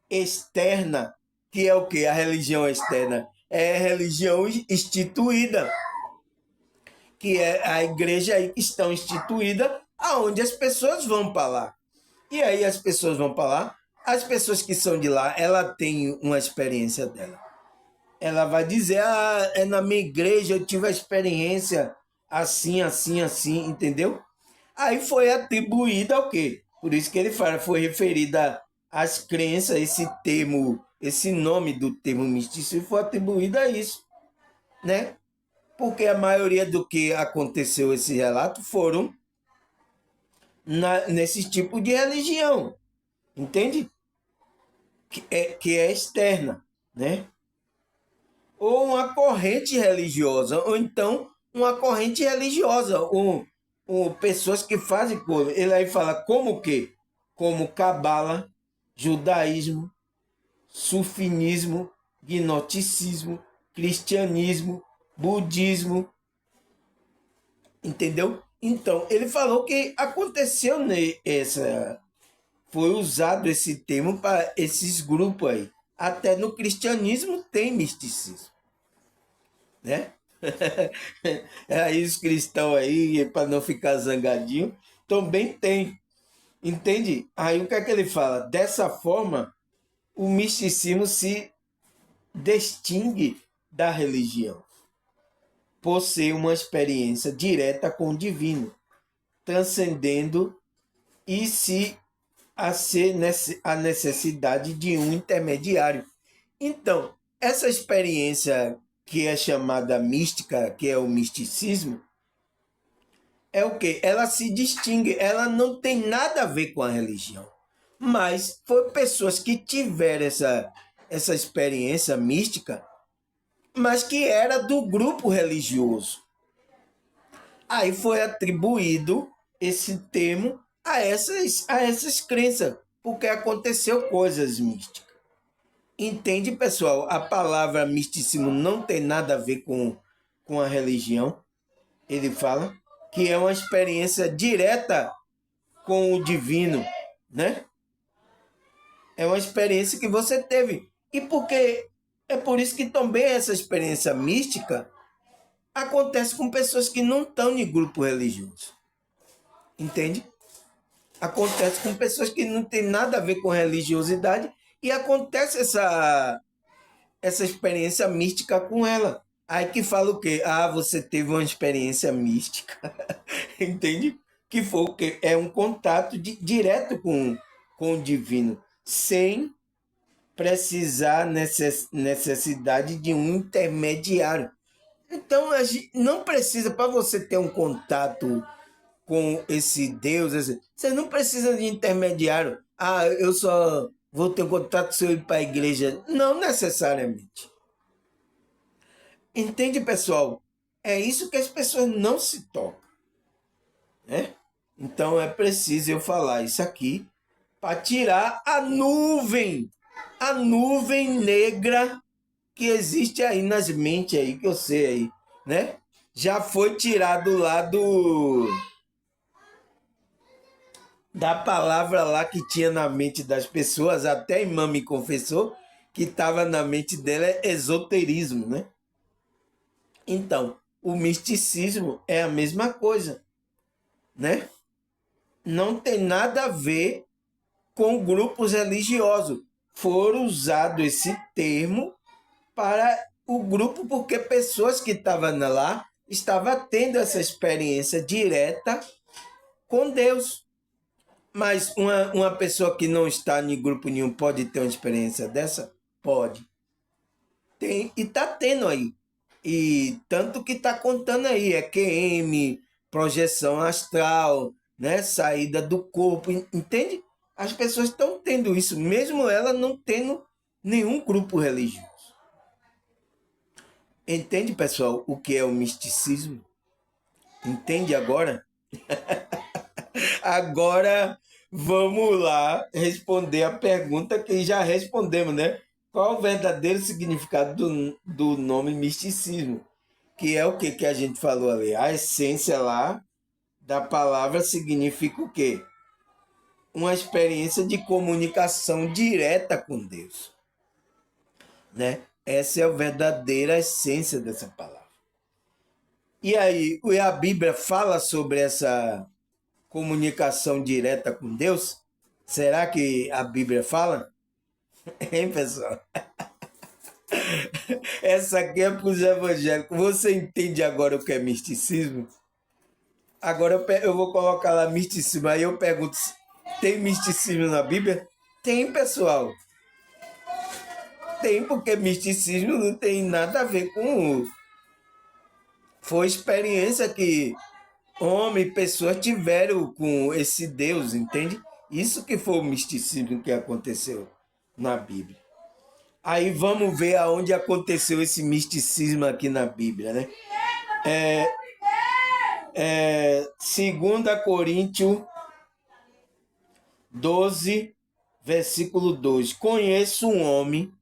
[SPEAKER 1] externa, que é o que? A religião externa é a religião instituída, que é a igreja aí que estão instituída, aonde as pessoas vão para lá. E aí as pessoas vão para lá, as pessoas que são de lá, ela tem uma experiência dela. Ela vai dizer, é na minha igreja eu tive a experiência assim, assim, assim, entendeu? Aí foi atribuída ao quê? Por isso que ele fala, foi referida às crenças, esse termo, esse nome do termo misticismo foi atribuído a isso, né? Porque a maioria do que aconteceu esse relato foram nesse tipo de religião, entende? Que é externa, né? Ou uma corrente religiosa, ou então uma corrente religiosa, ou pessoas que fazem coisa. Ele aí fala como o quê? Como cabala, judaísmo, sufinismo, gnosticismo, cristianismo, budismo, entendeu? Então, ele falou que aconteceu foi usado esse termo para esses grupos aí. Até no cristianismo tem misticismo, né? Aí os cristãos aí, para não ficar zangadinho, também tem, entende? Aí o que é que ele fala? Dessa forma, o misticismo se distingue da religião, por ser uma experiência direta com o divino, transcendendo e se a ser a necessidade de um intermediário. Então, essa experiência que é chamada mística, que é o misticismo, é o quê? Ela se distingue, ela não tem nada a ver com a religião. Mas foi pessoas que tiveram essa experiência mística, mas que era do grupo religioso. Aí foi atribuído esse termo a essas crenças, porque aconteceu coisas místicas. Entende, pessoal? A palavra misticismo não tem nada a ver com a religião. Ele fala que é uma experiência direta com o divino, né? É uma experiência que você teve. E porque é por isso que também essa experiência mística acontece com pessoas que não estão em grupo religioso. Entende? Acontece com pessoas que não tem nada a ver com religiosidade e acontece essa experiência mística com ela. Aí que fala o quê? Ah, você teve uma experiência mística. Entende? Que foi o quê? É um contato direto com o divino, sem precisar necessidade de um intermediário. Então, a gente não precisa, para você ter um contato com esse Deus, você não precisa de intermediário. Ah, eu só vou ter um contato se eu ir para a igreja. Não necessariamente. Entende, pessoal? É isso que as pessoas não se tocam, né? Então é preciso eu falar isso aqui para tirar a nuvem negra que existe aí nas mentes aí, que eu sei aí, né? Já foi tirado lá da palavra lá que tinha na mente das pessoas, até a irmã me confessou que estava na mente dela é esoterismo, né? Então, o misticismo é a mesma coisa, né? Não tem nada a ver com grupos religiosos. Foram usado esse termo para o grupo porque pessoas que estavam lá estavam tendo essa experiência direta com Deus. Mas uma pessoa que não está em grupo nenhum pode ter uma experiência dessa? Pode. Tem, e está tendo aí. E tanto que está contando aí, é QM, projeção astral, né? Saída do corpo, entende? As pessoas estão tendo isso, mesmo ela não tendo nenhum grupo religioso. Entende, pessoal, o que é o misticismo? Entende agora? Agora vamos lá responder a pergunta que já respondemos, né? Qual o verdadeiro significado do nome misticismo? Que é o que a gente falou ali? A essência lá da palavra significa o quê? Uma experiência de comunicação direta com Deus, né? Essa é a verdadeira essência dessa palavra. E aí, a Bíblia fala sobre essa comunicação direta com Deus? Será que a Bíblia fala? Hein, pessoal? Essa aqui é para os evangélicos. Você entende agora o que é misticismo? Agora eu vou colocar lá misticismo. Aí eu pergunto, tem misticismo na Bíblia? Tem, pessoal. Tem, porque misticismo não tem nada a ver com... Foi experiência que homem e pessoas tiveram com esse Deus, entende? Isso que foi o misticismo que aconteceu na Bíblia. Aí vamos ver aonde aconteceu esse misticismo aqui na Bíblia, né? 2 Coríntios 12, versículo 2. Conheço um homem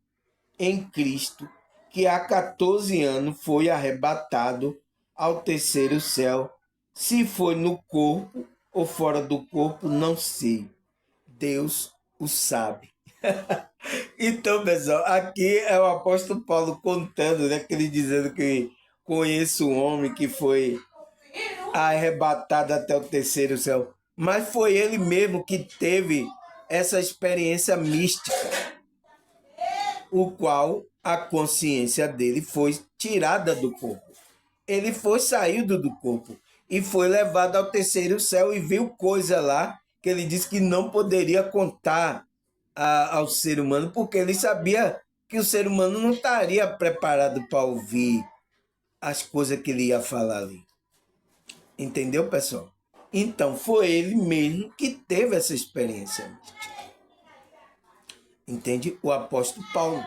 [SPEAKER 1] em Cristo que há 14 anos foi arrebatado ao terceiro céu. Se foi no corpo ou fora do corpo, não sei. Deus o sabe. Então, pessoal, aqui é o apóstolo Paulo contando, né? Que ele dizendo que conheço um homem que foi arrebatado até o terceiro céu. Mas foi ele mesmo que teve essa experiência mística, o qual a consciência dele foi tirada do corpo. Ele foi saído do corpo e foi levado ao terceiro céu e viu coisa lá que ele disse que não poderia contar ao ser humano, porque ele sabia que o ser humano não estaria preparado para ouvir as coisas que ele ia falar ali. Entendeu, pessoal? Então, foi ele mesmo que teve essa experiência mística. Entende? O apóstolo Paulo,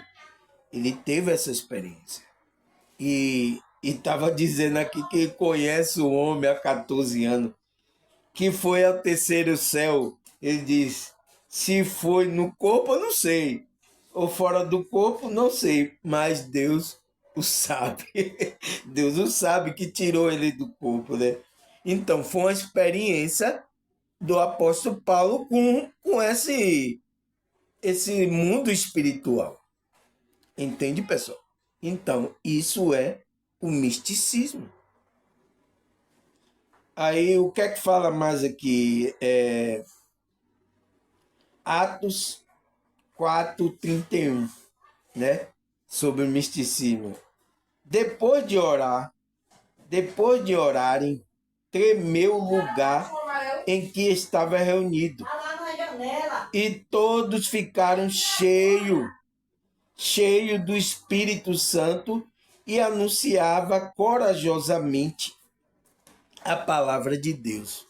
[SPEAKER 1] ele teve essa experiência. E estava dizendo aqui que conhece o homem há 14 anos, que foi ao terceiro céu. Ele diz, se foi no corpo, eu não sei. Ou fora do corpo, não sei. Mas Deus o sabe. Deus o sabe que tirou ele do corpo, né? Então, foi uma experiência do apóstolo Paulo com esse mundo espiritual. Entende, pessoal? Então, isso é o misticismo. Aí, o que é que fala mais aqui? Atos 4:31, né? Sobre o misticismo. Depois de orarem, tremeu o lugar em que estava reunido. E todos ficaram cheios do Espírito Santo e anunciava corajosamente a palavra de Deus.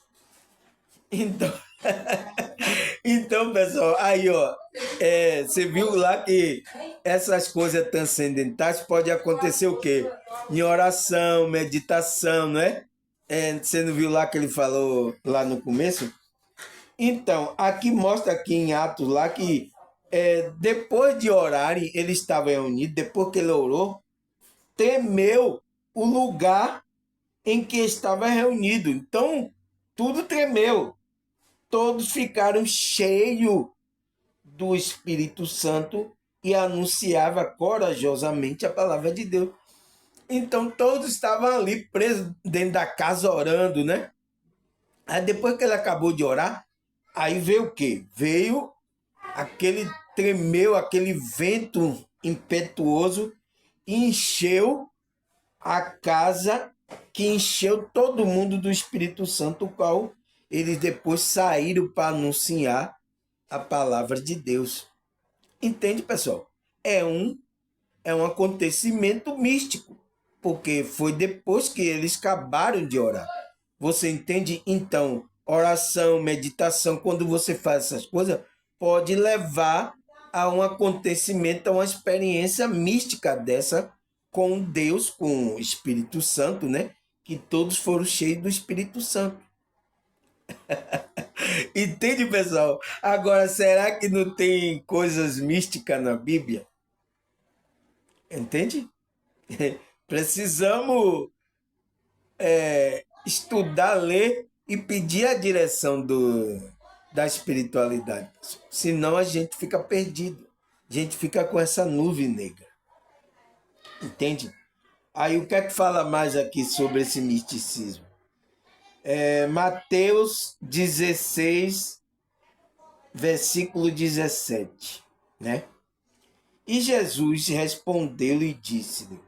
[SPEAKER 1] Então, pessoal, aí, ó, você viu lá que essas coisas transcendentais podem acontecer o quê? Em oração, meditação, não é? Você não viu lá que ele falou lá no começo? Então, aqui mostra aqui em Atos lá que depois de orarem, ele estava reunido, depois que ele orou, tremeu o lugar em que estava reunido. Então, tudo tremeu. Todos ficaram cheios do Espírito Santo e anunciava corajosamente a palavra de Deus. Então, todos estavam ali presos dentro da casa orando, né? Aí, depois que ele acabou de orar, aí veio o quê? Veio tremeu aquele vento impetuoso e encheu a casa, que encheu todo mundo do Espírito Santo, o qual eles depois saíram para anunciar a palavra de Deus. Entende, pessoal? É um acontecimento místico, porque foi depois que eles acabaram de orar. Você entende? Então, oração, meditação, quando você faz essas coisas, pode levar a um acontecimento, a uma experiência mística dessa com Deus, com o Espírito Santo, né? Que todos foram cheios do Espírito Santo. Entende, pessoal? Agora, será que não tem coisas místicas na Bíblia? Entende? Precisamos estudar, ler e pedir a direção da espiritualidade. Senão a gente fica perdido. A gente fica com essa nuvem negra. Entende? Aí o que é que fala mais aqui sobre esse misticismo? Mateus 16, versículo 17, né? E Jesus respondeu e disse-lhe: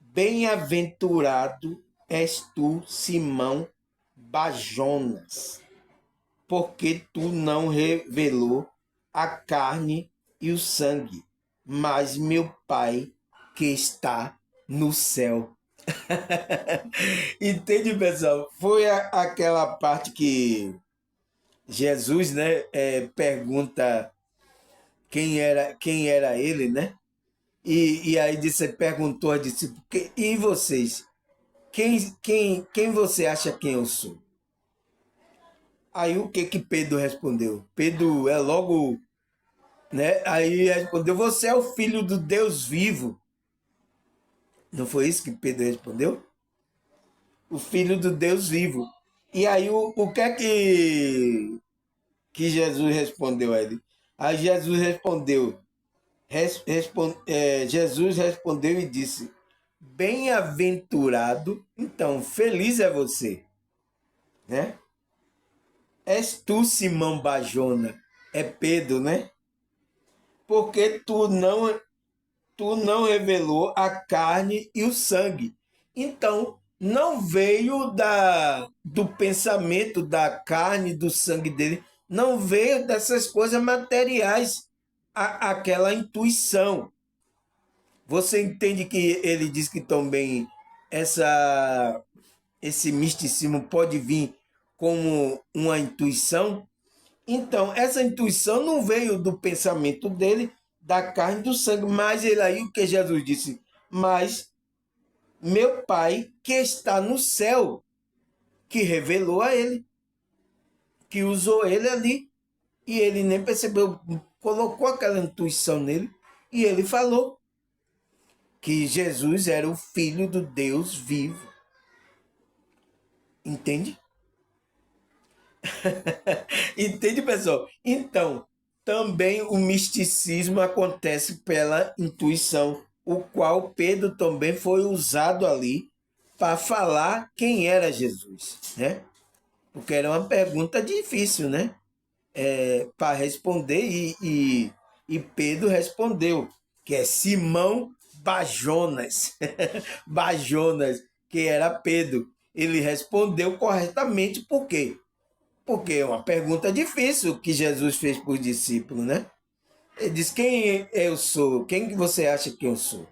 [SPEAKER 1] Bem-aventurado és tu, Simão Bajonas, porque tu não revelou a carne e o sangue, mas meu Pai que está no céu. Entende, pessoal? Foi aquela parte que Jesus, né, pergunta quem era ele, né? E aí perguntou a discípulos: e vocês? Quem você acha quem eu sou? Aí o que Pedro respondeu? Pedro é logo, né? Aí respondeu: você é o filho do Deus vivo. Não foi isso que Pedro respondeu? O filho do Deus vivo. E aí o que é que Jesus respondeu a ele? Aí Jesus respondeu, Jesus respondeu e disse: Bem-aventurado, então feliz é você, né? És tu, Simão Bajona, é Pedro, né? Porque tu não revelou a carne e o sangue. Então, não veio do pensamento da carne, do sangue dele, não veio dessas coisas materiais, aquela intuição. Você entende que ele diz que também esse misticismo pode vir como uma intuição? Então, essa intuição não veio do pensamento dele, da carne e do sangue, mas ele aí, o que Jesus disse? Mas meu Pai que está no céu, que revelou a ele, que usou ele ali, e ele nem percebeu, colocou aquela intuição nele, e ele falou que Jesus era o Filho do Deus vivo. Entende? Entende, pessoal? Então, também o misticismo acontece pela intuição, o qual Pedro também foi usado ali para falar quem era Jesus, né? Porque era uma pergunta difícil, né? Para responder, e Pedro respondeu, que é Simão Bajonas, Bajonas, que era Pedro. Ele respondeu corretamente, por quê? Porque é uma pergunta difícil que Jesus fez para os discípulos, né? Ele disse: quem eu sou? Quem que você acha que eu sou?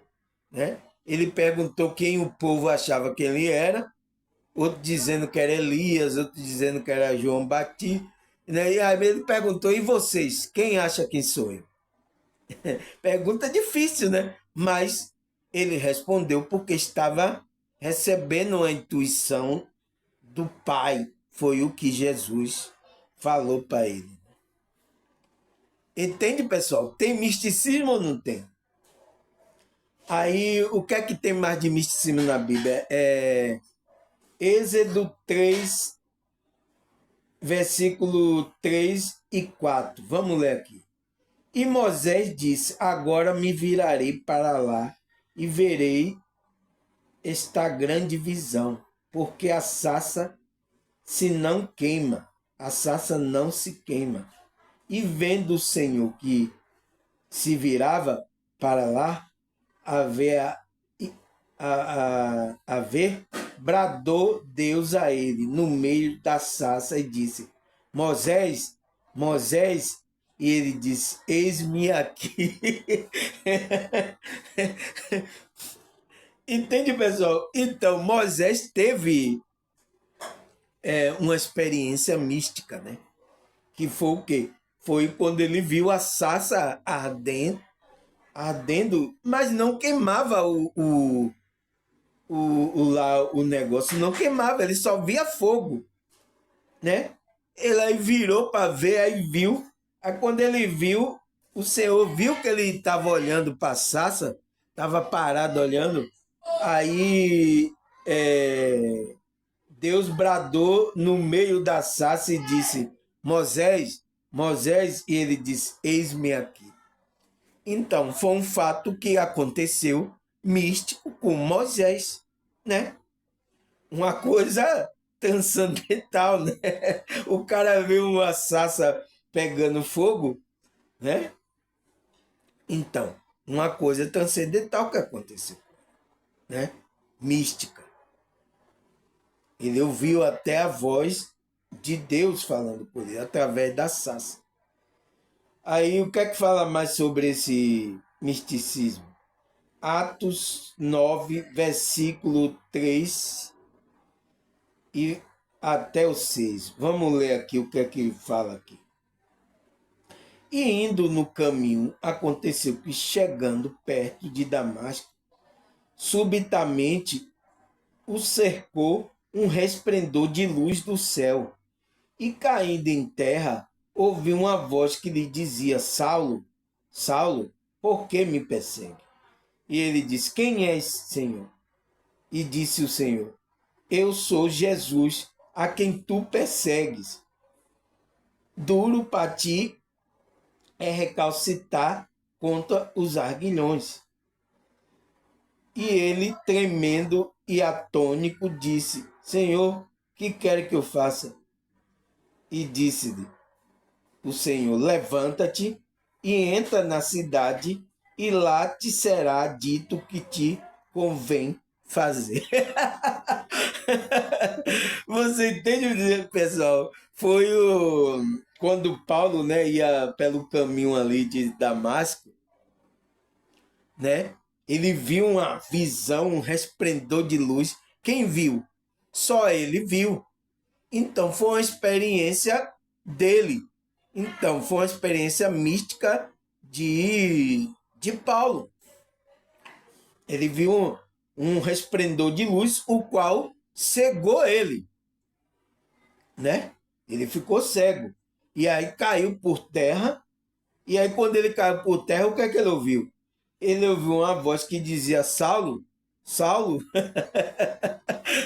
[SPEAKER 1] Né? Ele perguntou quem o povo achava que ele era, outro dizendo que era Elias, outro dizendo que era João Batista. Né? E aí ele perguntou: e vocês? Quem acha quem sou eu? Pergunta difícil, né? Mas ele respondeu porque estava recebendo uma intuição do Pai. Foi o que Jesus falou para ele. Entende, pessoal? Tem misticismo ou não tem? Aí, o que é que tem mais de misticismo na Bíblia? Êxodo 3, versículo 3 e 4. Vamos ler aqui. E Moisés disse: agora me virarei para lá e verei esta grande visão, porque a sarça se não queima, a sarça não se queima. E vendo o Senhor que se virava para lá a ver, bradou Deus a ele no meio da sarça e disse: Moisés, Moisés, e ele disse: eis-me aqui. Entende, pessoal? Então, Moisés teve uma experiência mística, né? Que foi o quê? foi quando ele viu a sarça ardendo, mas não queimava o negócio, não queimava, ele só via fogo, né? Ele aí virou para ver, aí viu. Aí quando ele viu, o Senhor viu que ele estava olhando para a sarça, estava parado olhando. Aí Deus bradou no meio da sarça e disse: Moisés, Moisés, e ele disse: Eis-me aqui. Então, foi um fato que aconteceu místico com Moisés, né? Uma coisa transcendental, né? O cara viu uma sarça pegando fogo, né? Então, uma coisa transcendental que aconteceu, né? Mística. Ele ouviu até a voz de Deus falando por ele, através da sarça. Aí, o que é que fala mais sobre esse misticismo? Atos 9, versículo 3 e até o 6. Vamos ler aqui o que é que fala aqui. E indo no caminho, aconteceu que, chegando perto de Damasco, subitamente o cercou um resplendor de luz do céu, e caindo em terra, ouviu uma voz que lhe dizia: Saulo, Saulo, por que me persegue? E ele disse: Quem és, Senhor? E disse o Senhor: Eu sou Jesus, a quem tu persegues. Duro para ti é recalcitar contra os arguilhões. E ele, tremendo e atônico, disse: Senhor, que quer que eu faça? E disse-lhe o Senhor: Levanta-te e entra na cidade, e lá te será dito o que te convém fazer. Você entende, pessoal? Foi quando Paulo, né, ia pelo caminho ali de Damasco, né? Ele viu uma visão, um resplendor de luz. Quem viu? Só ele viu. Então foi uma experiência dele. Então foi uma experiência mística de Paulo. Ele viu um resplendor de luz, o qual cegou ele, né? Ele ficou cego. E aí caiu por terra. E aí quando ele caiu por terra, o que é que ele ouviu? Ele ouviu uma voz que dizia: Saulo, Saulo.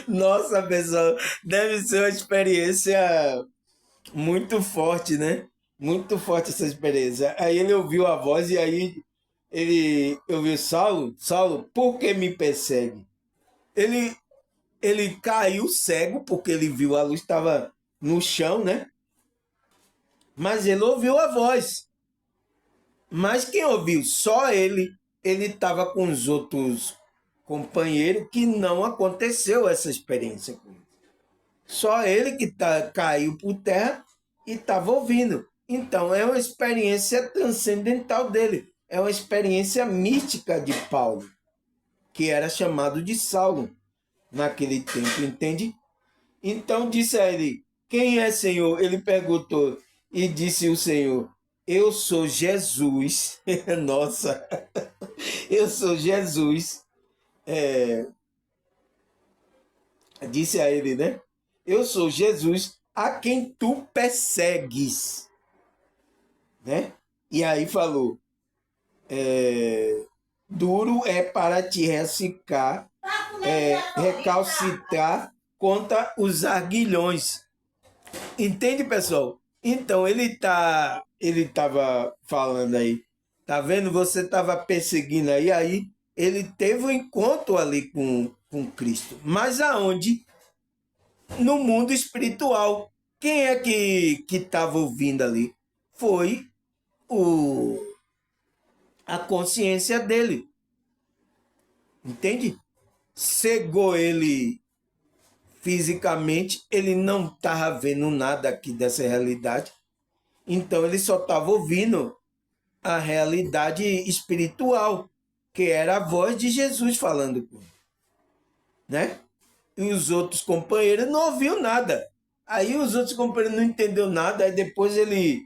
[SPEAKER 1] Nossa, pessoal, deve ser uma experiência muito forte, né? Muito forte essa experiência. Aí ele ouviu a voz e aí ele ouviu: Saulo, Saulo, por que me persegue? Ele, ele caiu cego porque ele viu a luz estava no chão, né? Mas ele ouviu a voz. Mas quem ouviu? Só ele. Ele estava com os outros companheiros que não aconteceu essa experiência com ele. Só ele que caiu por terra e estava ouvindo. Então é uma experiência transcendental dele. É uma experiência mística de Paulo, que era chamado de Saulo naquele tempo, entende? Então disse a ele: Quem é, Senhor? Ele perguntou e disse o Senhor: Eu sou Jesus. Nossa, eu sou Jesus. Disse a ele, né? Eu sou Jesus a quem tu persegues, né? E aí falou: duro é para te recalcitrar contra os arguilhões. Entende, pessoal? Então ele estava falando aí, tá vendo? Você estava perseguindo aí ele teve um encontro ali com Cristo. Mas aonde? No mundo espiritual. Quem é que estava ouvindo ali? Foi a consciência dele. Entende? Cegou ele fisicamente, ele não estava vendo nada aqui dessa realidade. Então ele só estava ouvindo a realidade espiritual, que era a voz de Jesus falando com ele, né? E os outros companheiros não ouviam nada. Aí os outros companheiros não entenderam nada, aí depois ele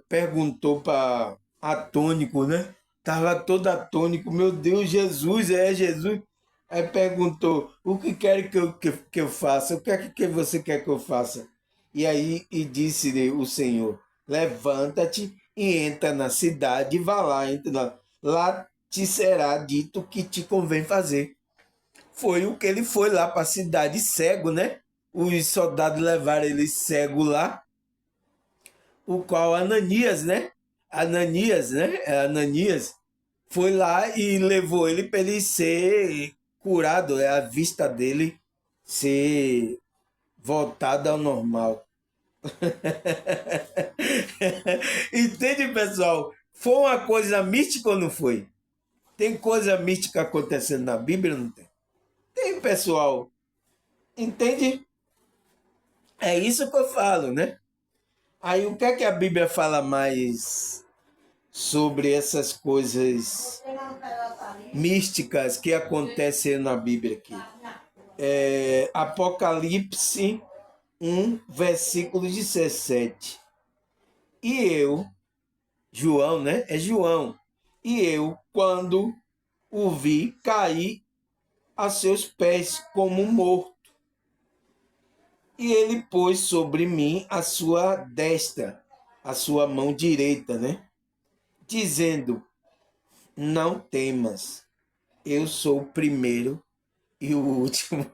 [SPEAKER 1] perguntou para atônico, né? Tava todo atônico, meu Deus, Jesus, é Jesus. Aí perguntou, o que quer que eu faça? O que é que você quer que eu faça? E aí e disse-lhe o Senhor, levanta-te e entra na cidade, e vá lá, entra lá. Lá te será dito o que te convém fazer. Foi o que ele foi lá para a cidade cego, né? Os soldados levaram ele cego lá, o qual Ananias, né? Ananias, né? Ananias foi lá e levou ele para ele ser curado, a vista dele ser voltada ao normal. Entende, pessoal? Foi uma coisa mística ou não foi? Tem coisa mística acontecendo na Bíblia, não tem? Tem, pessoal. Entende? É isso que eu falo, né? Aí o que é que a Bíblia fala mais sobre essas coisas místicas que acontecem na Bíblia aqui? Apocalipse 1, versículo 17. E eu, João, né? É João. E eu, quando o vi, caí a seus pés como morto. E ele pôs sobre mim a sua destra, a sua mão direita, né? Dizendo, não temas, eu sou o primeiro e o último.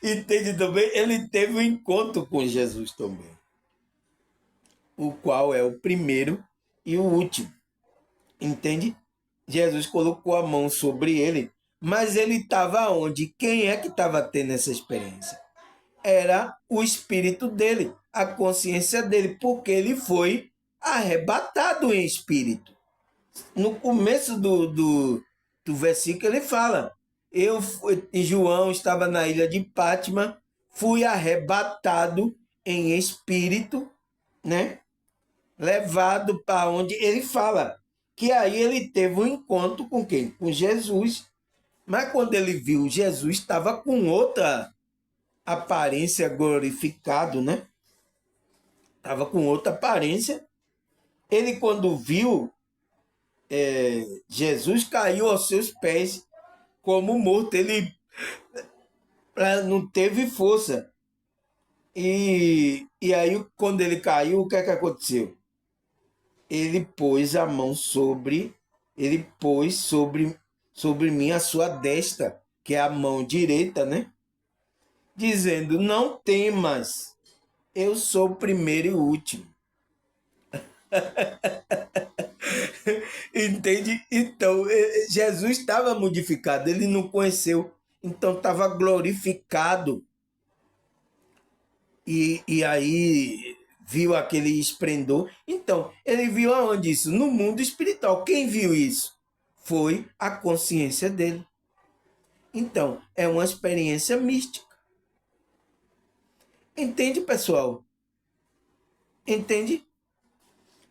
[SPEAKER 1] Entende também? Ele teve um encontro com Jesus também, o qual é o primeiro e o último. Entende? Jesus colocou a mão sobre ele, mas ele estava onde? Quem é que estava tendo essa experiência? Era o espírito dele, a consciência dele, porque ele foi arrebatado em espírito. No começo do versículo ele fala, João estava na ilha de Pátima, fui arrebatado em espírito, né? Levado para onde ele fala, que aí ele teve um encontro com quem? Com Jesus. Mas quando ele viu Jesus, estava com outra aparência glorificado, né? Estava com outra aparência. Ele, quando viu, Jesus caiu aos seus pés como morto. Ele não teve força. E aí, quando ele caiu, o que é que aconteceu? Ele pôs a mão sobre, ele pôs sobre mim a sua destra, que é a mão direita, né? Dizendo, não temas, eu sou o primeiro e o último. Entende? Então, Jesus estava modificado, ele não conheceu, então estava glorificado. E aí viu aquele esplendor. Então, ele viu aonde isso? No mundo espiritual. Quem viu isso? Foi a consciência dele. Então, é uma experiência mística. Entende, pessoal? Entende?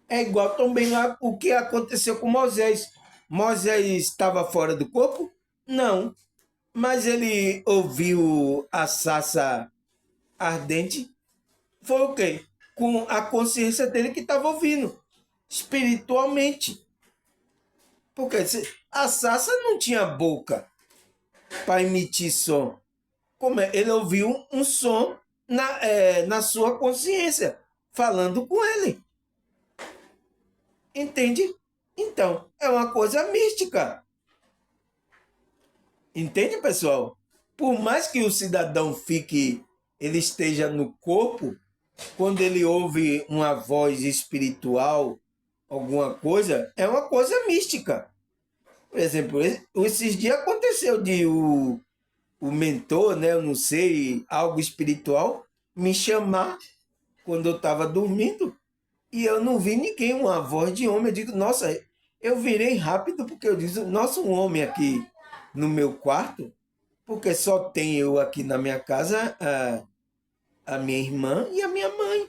[SPEAKER 1] É igual também lá o que aconteceu com Moisés. Moisés estava fora do corpo? Não. Mas ele ouviu a sarça ardente. Foi o quê? Com a consciência dele que estava ouvindo. Espiritualmente. Porque a sarça não tinha boca para emitir som. Como é? Ele ouviu um som na sua consciência, falando com ele. Entende? Então, é uma coisa mística. Entende, pessoal? Por mais que o cidadão ele esteja no corpo, quando ele ouve uma voz espiritual, alguma coisa, é uma coisa mística. Por exemplo, esses dias aconteceu de o mentor, né, eu não sei, algo espiritual, me chamar quando eu estava dormindo e eu não vi ninguém, uma voz de homem. Eu digo, nossa, eu virei rápido porque eu disse, nossa, um homem aqui no meu quarto, porque só tem eu aqui na minha casa, a minha irmã e a minha mãe.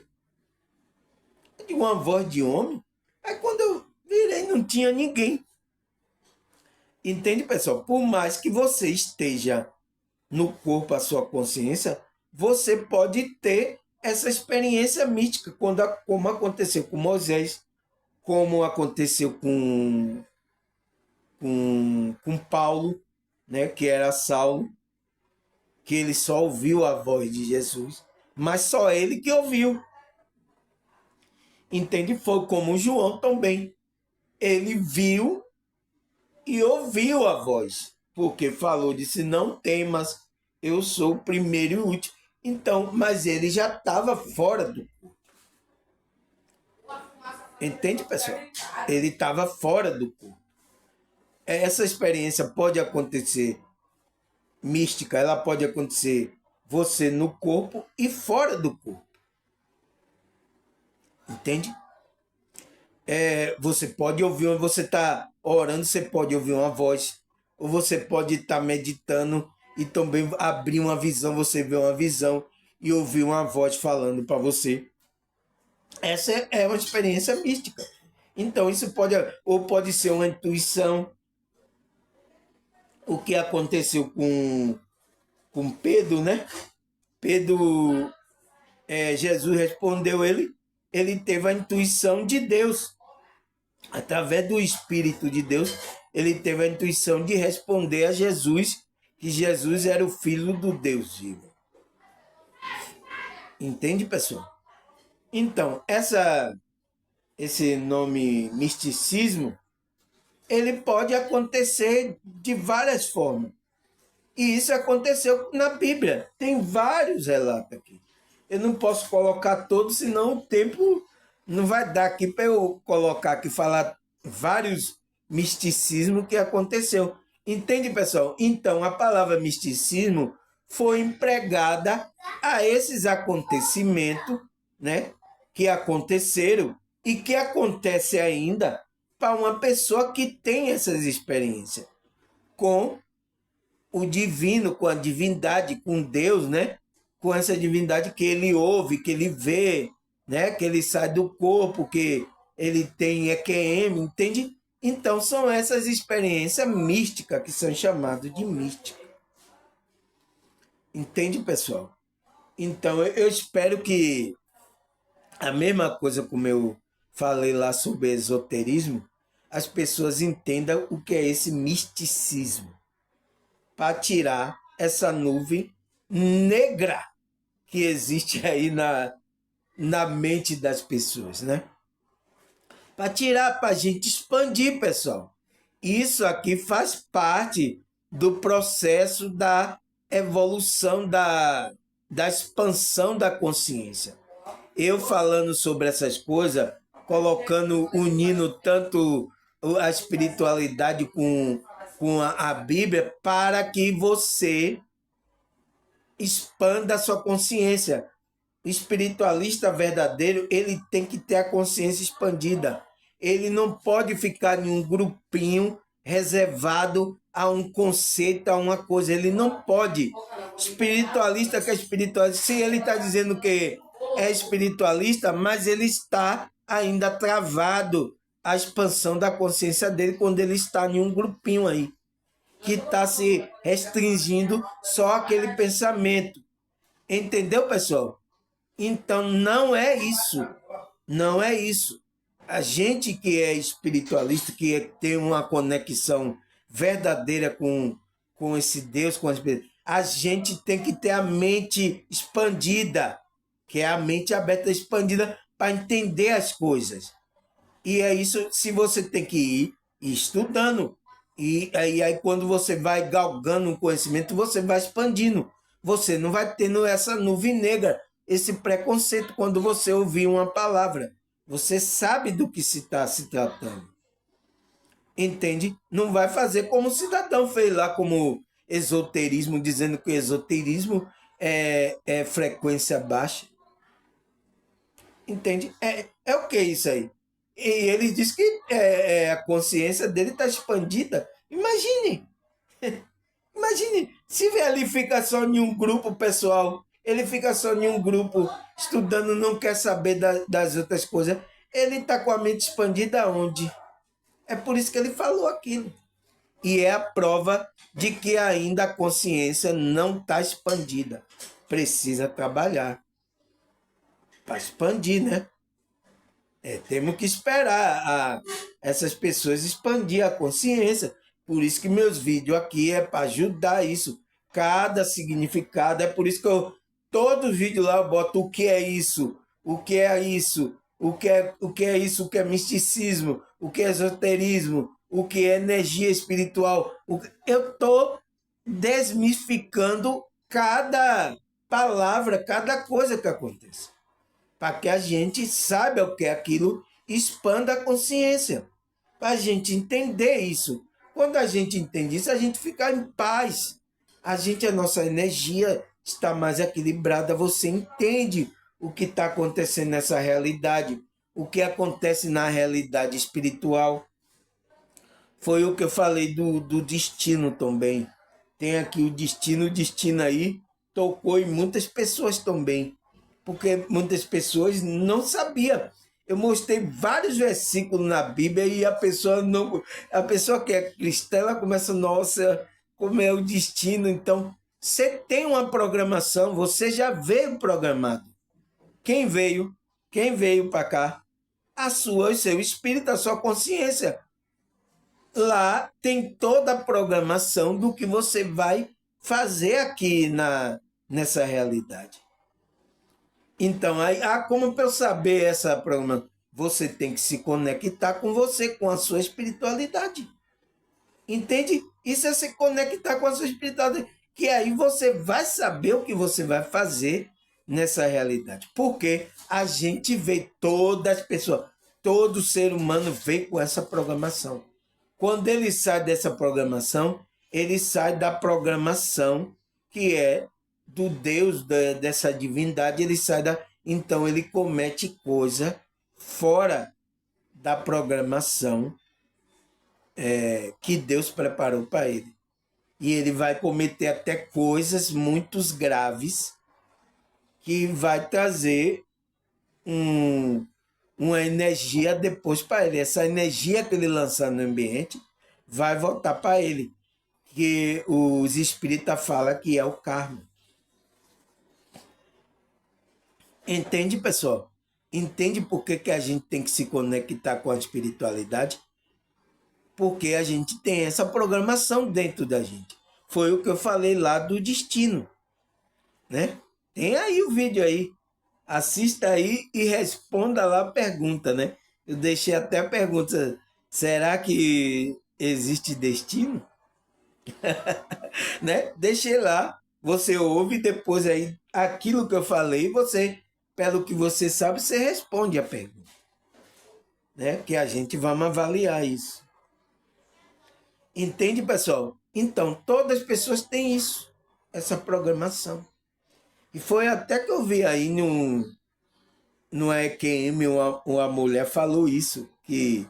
[SPEAKER 1] Eu digo, uma voz de homem. Aí quando eu virei, não tinha ninguém. Entende, pessoal? Por mais que você esteja no corpo, a sua consciência, você pode ter essa experiência mística, como aconteceu com Moisés, como aconteceu com Paulo, né, que era Saulo, que ele só ouviu a voz de Jesus, mas só ele que ouviu. Entende? Foi como João também. Ele viu e ouviu a voz, porque falou, disse, não temas, eu sou o primeiro e o último. Então, mas ele já estava fora do corpo. Entende, pessoal? Ele estava fora do corpo. Essa experiência pode acontecer mística, ela pode acontecer você no corpo e fora do corpo. Entende? Você pode ouvir, você está orando, você pode ouvir uma voz, ou você pode estar meditando e também abrir uma visão, você vê uma visão e ouvir uma voz falando para você. Essa é uma experiência mística. Então, isso pode ser uma intuição. O que aconteceu com Pedro, né? Pedro, Jesus respondeu ele teve a intuição de Deus. Através do Espírito de Deus, ele teve a intuição de responder a Jesus, que Jesus era o Filho do Deus vivo. Entende, pessoal? Então, esse nome misticismo, ele pode acontecer de várias formas. E isso aconteceu na Bíblia. Tem vários relatos aqui. Eu não posso colocar todos, senão o tempo não vai dar aqui para eu colocar aqui, falar vários misticismos que aconteceu. Entende, pessoal? Então, a palavra misticismo foi empregada a esses acontecimentos, né, que aconteceram e que acontece ainda para uma pessoa que tem essas experiências com o divino, com a divindade, com Deus, né? Com essa divindade que ele ouve, que ele vê, né? Que ele sai do corpo, que ele tem EQM, entende? Então são essas experiências místicas que são chamadas de mística. Entende, pessoal? Então eu espero que a mesma coisa como eu falei lá sobre esoterismo, as pessoas entendam o que é esse misticismo, para tirar essa nuvem negra que existe aí na mente das pessoas, né? Para tirar, para a gente expandir, pessoal. Isso aqui faz parte do processo da evolução, da expansão da consciência. Eu falando sobre essas coisas, colocando, unindo tanto a espiritualidade com a Bíblia, para que você expanda a sua consciência. O espiritualista verdadeiro, ele tem que ter a consciência expandida. Ele não pode ficar em um grupinho reservado a um conceito, a uma coisa. Ele não pode. Espiritualista que é espiritualista, se ele está dizendo que é espiritualista, mas ele está ainda travado a expansão da consciência dele quando ele está em um grupinho aí, que está se restringindo só aquele pensamento. Entendeu, pessoal? Então não é isso. Não é isso. A gente que é espiritualista, tem uma conexão verdadeira com esse Deus, com a gente tem que ter a mente expandida, que é a mente aberta, expandida, para entender as coisas. E é isso, se você tem que ir estudando. E aí quando você vai galgando um conhecimento, você vai expandindo. Você não vai tendo essa nuvem negra, esse preconceito quando você ouvir uma palavra. Você sabe do que se está se tratando. Entende? Não vai fazer como o cidadão fez lá, como esoterismo, dizendo que o esoterismo é frequência baixa. Entende? É o que isso aí? E ele diz que a consciência dele está expandida. Imagine! Imagine, se ele fica só em um grupo pessoal, ele fica só em um grupo estudando, não quer saber das outras coisas, ele está com a mente expandida onde? É por isso que ele falou aquilo. E é a prova de que ainda a consciência não está expandida. Precisa trabalhar. para expandir, né? Temos que esperar essas pessoas expandir a consciência. Por isso que meus vídeos aqui é para ajudar isso. Cada significado. É por isso que todo vídeo lá eu boto o que é isso, o que é isso, o que é isso, o que é misticismo, o que é esoterismo, o que é energia espiritual. Eu estou desmistificando cada palavra, cada coisa que acontece, para que a gente saiba o que é aquilo, expanda a consciência, para a gente entender isso. Quando a gente entende isso, a gente fica em paz. A nossa energia está mais equilibrada. Você entende o que está acontecendo nessa realidade, o que acontece na realidade espiritual. Foi o que eu falei do destino também. Tem aqui o destino aí tocou em muitas pessoas também, porque muitas pessoas não sabiam. Eu mostrei vários versículos na Bíblia e a pessoa que é cristã, ela começa, nossa, como é o destino. Então, você tem uma programação, você já veio programado. Quem veio? Quem veio para cá? O seu espírito, a sua consciência. Lá tem toda a programação do que você vai fazer aqui nessa realidade. Então, aí, como para eu saber essa programação? Você tem que se conectar com você, com a sua espiritualidade. Entende? Isso é se conectar com a sua espiritualidade. Que aí você vai saber o que você vai fazer nessa realidade. Porque a gente vê todas as pessoas, todo ser humano veio com essa programação. Quando ele sai dessa programação, ele sai da programação que é do Deus, dessa divindade, ele sai da. Então ele comete coisa fora da programação que Deus preparou para ele. E ele vai cometer até coisas muito graves que vai trazer uma energia depois para ele. Essa energia que ele lançar no ambiente vai voltar para ele, que os espíritas falam que é o karma. Entende, pessoal? Entende por que a gente tem que se conectar com a espiritualidade? Porque a gente tem essa programação dentro da gente. Foi o que eu falei lá do destino, né? Tem aí o vídeo aí. Assista aí e responda lá a pergunta, né? Eu deixei até a pergunta: será que existe destino? Né? Deixei lá, você ouve depois aí aquilo que eu falei, você, pelo que você sabe, você responde a pergunta, né? Que a gente vamos avaliar isso. Entende, pessoal? Então, todas as pessoas têm isso, essa programação. E foi até que eu vi aí no EQM, uma mulher falou isso, que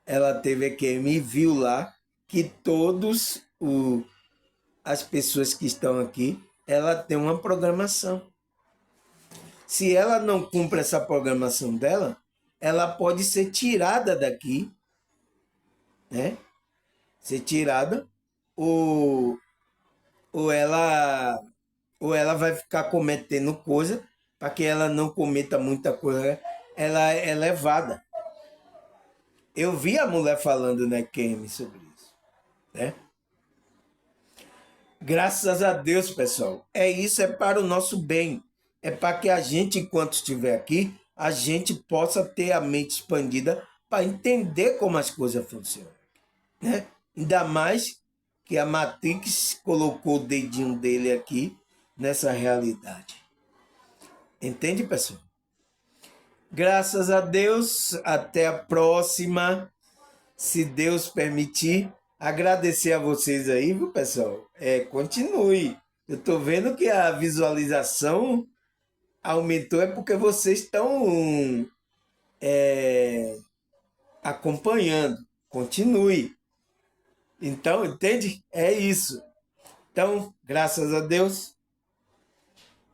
[SPEAKER 1] ela teve EQM e viu lá que as pessoas que estão aqui, ela tem uma programação. Se ela não cumpre essa programação dela, ela pode ser tirada daqui, né? Ser tirada, ou, ou ela ou ela vai ficar cometendo coisa para que ela não cometa muita coisa, ela é levada. Eu vi a mulher falando na QM sobre isso, né? Graças a Deus, pessoal. Isso é para o nosso bem. É para que a gente, enquanto estiver aqui, a gente possa ter a mente expandida para entender como as coisas funcionam, né? Ainda mais que a Matrix colocou o dedinho dele aqui nessa realidade. Entende, pessoal? Graças a Deus, até a próxima, se Deus permitir. Agradecer a vocês aí, viu, pessoal? Continue. Eu tô vendo que a visualização aumentou, é porque vocês estão acompanhando. Continue. Então, entende? É isso. Então, graças a Deus,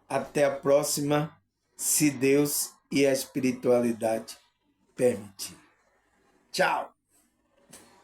[SPEAKER 1] até a próxima, se Deus e a espiritualidade permitir. Tchau!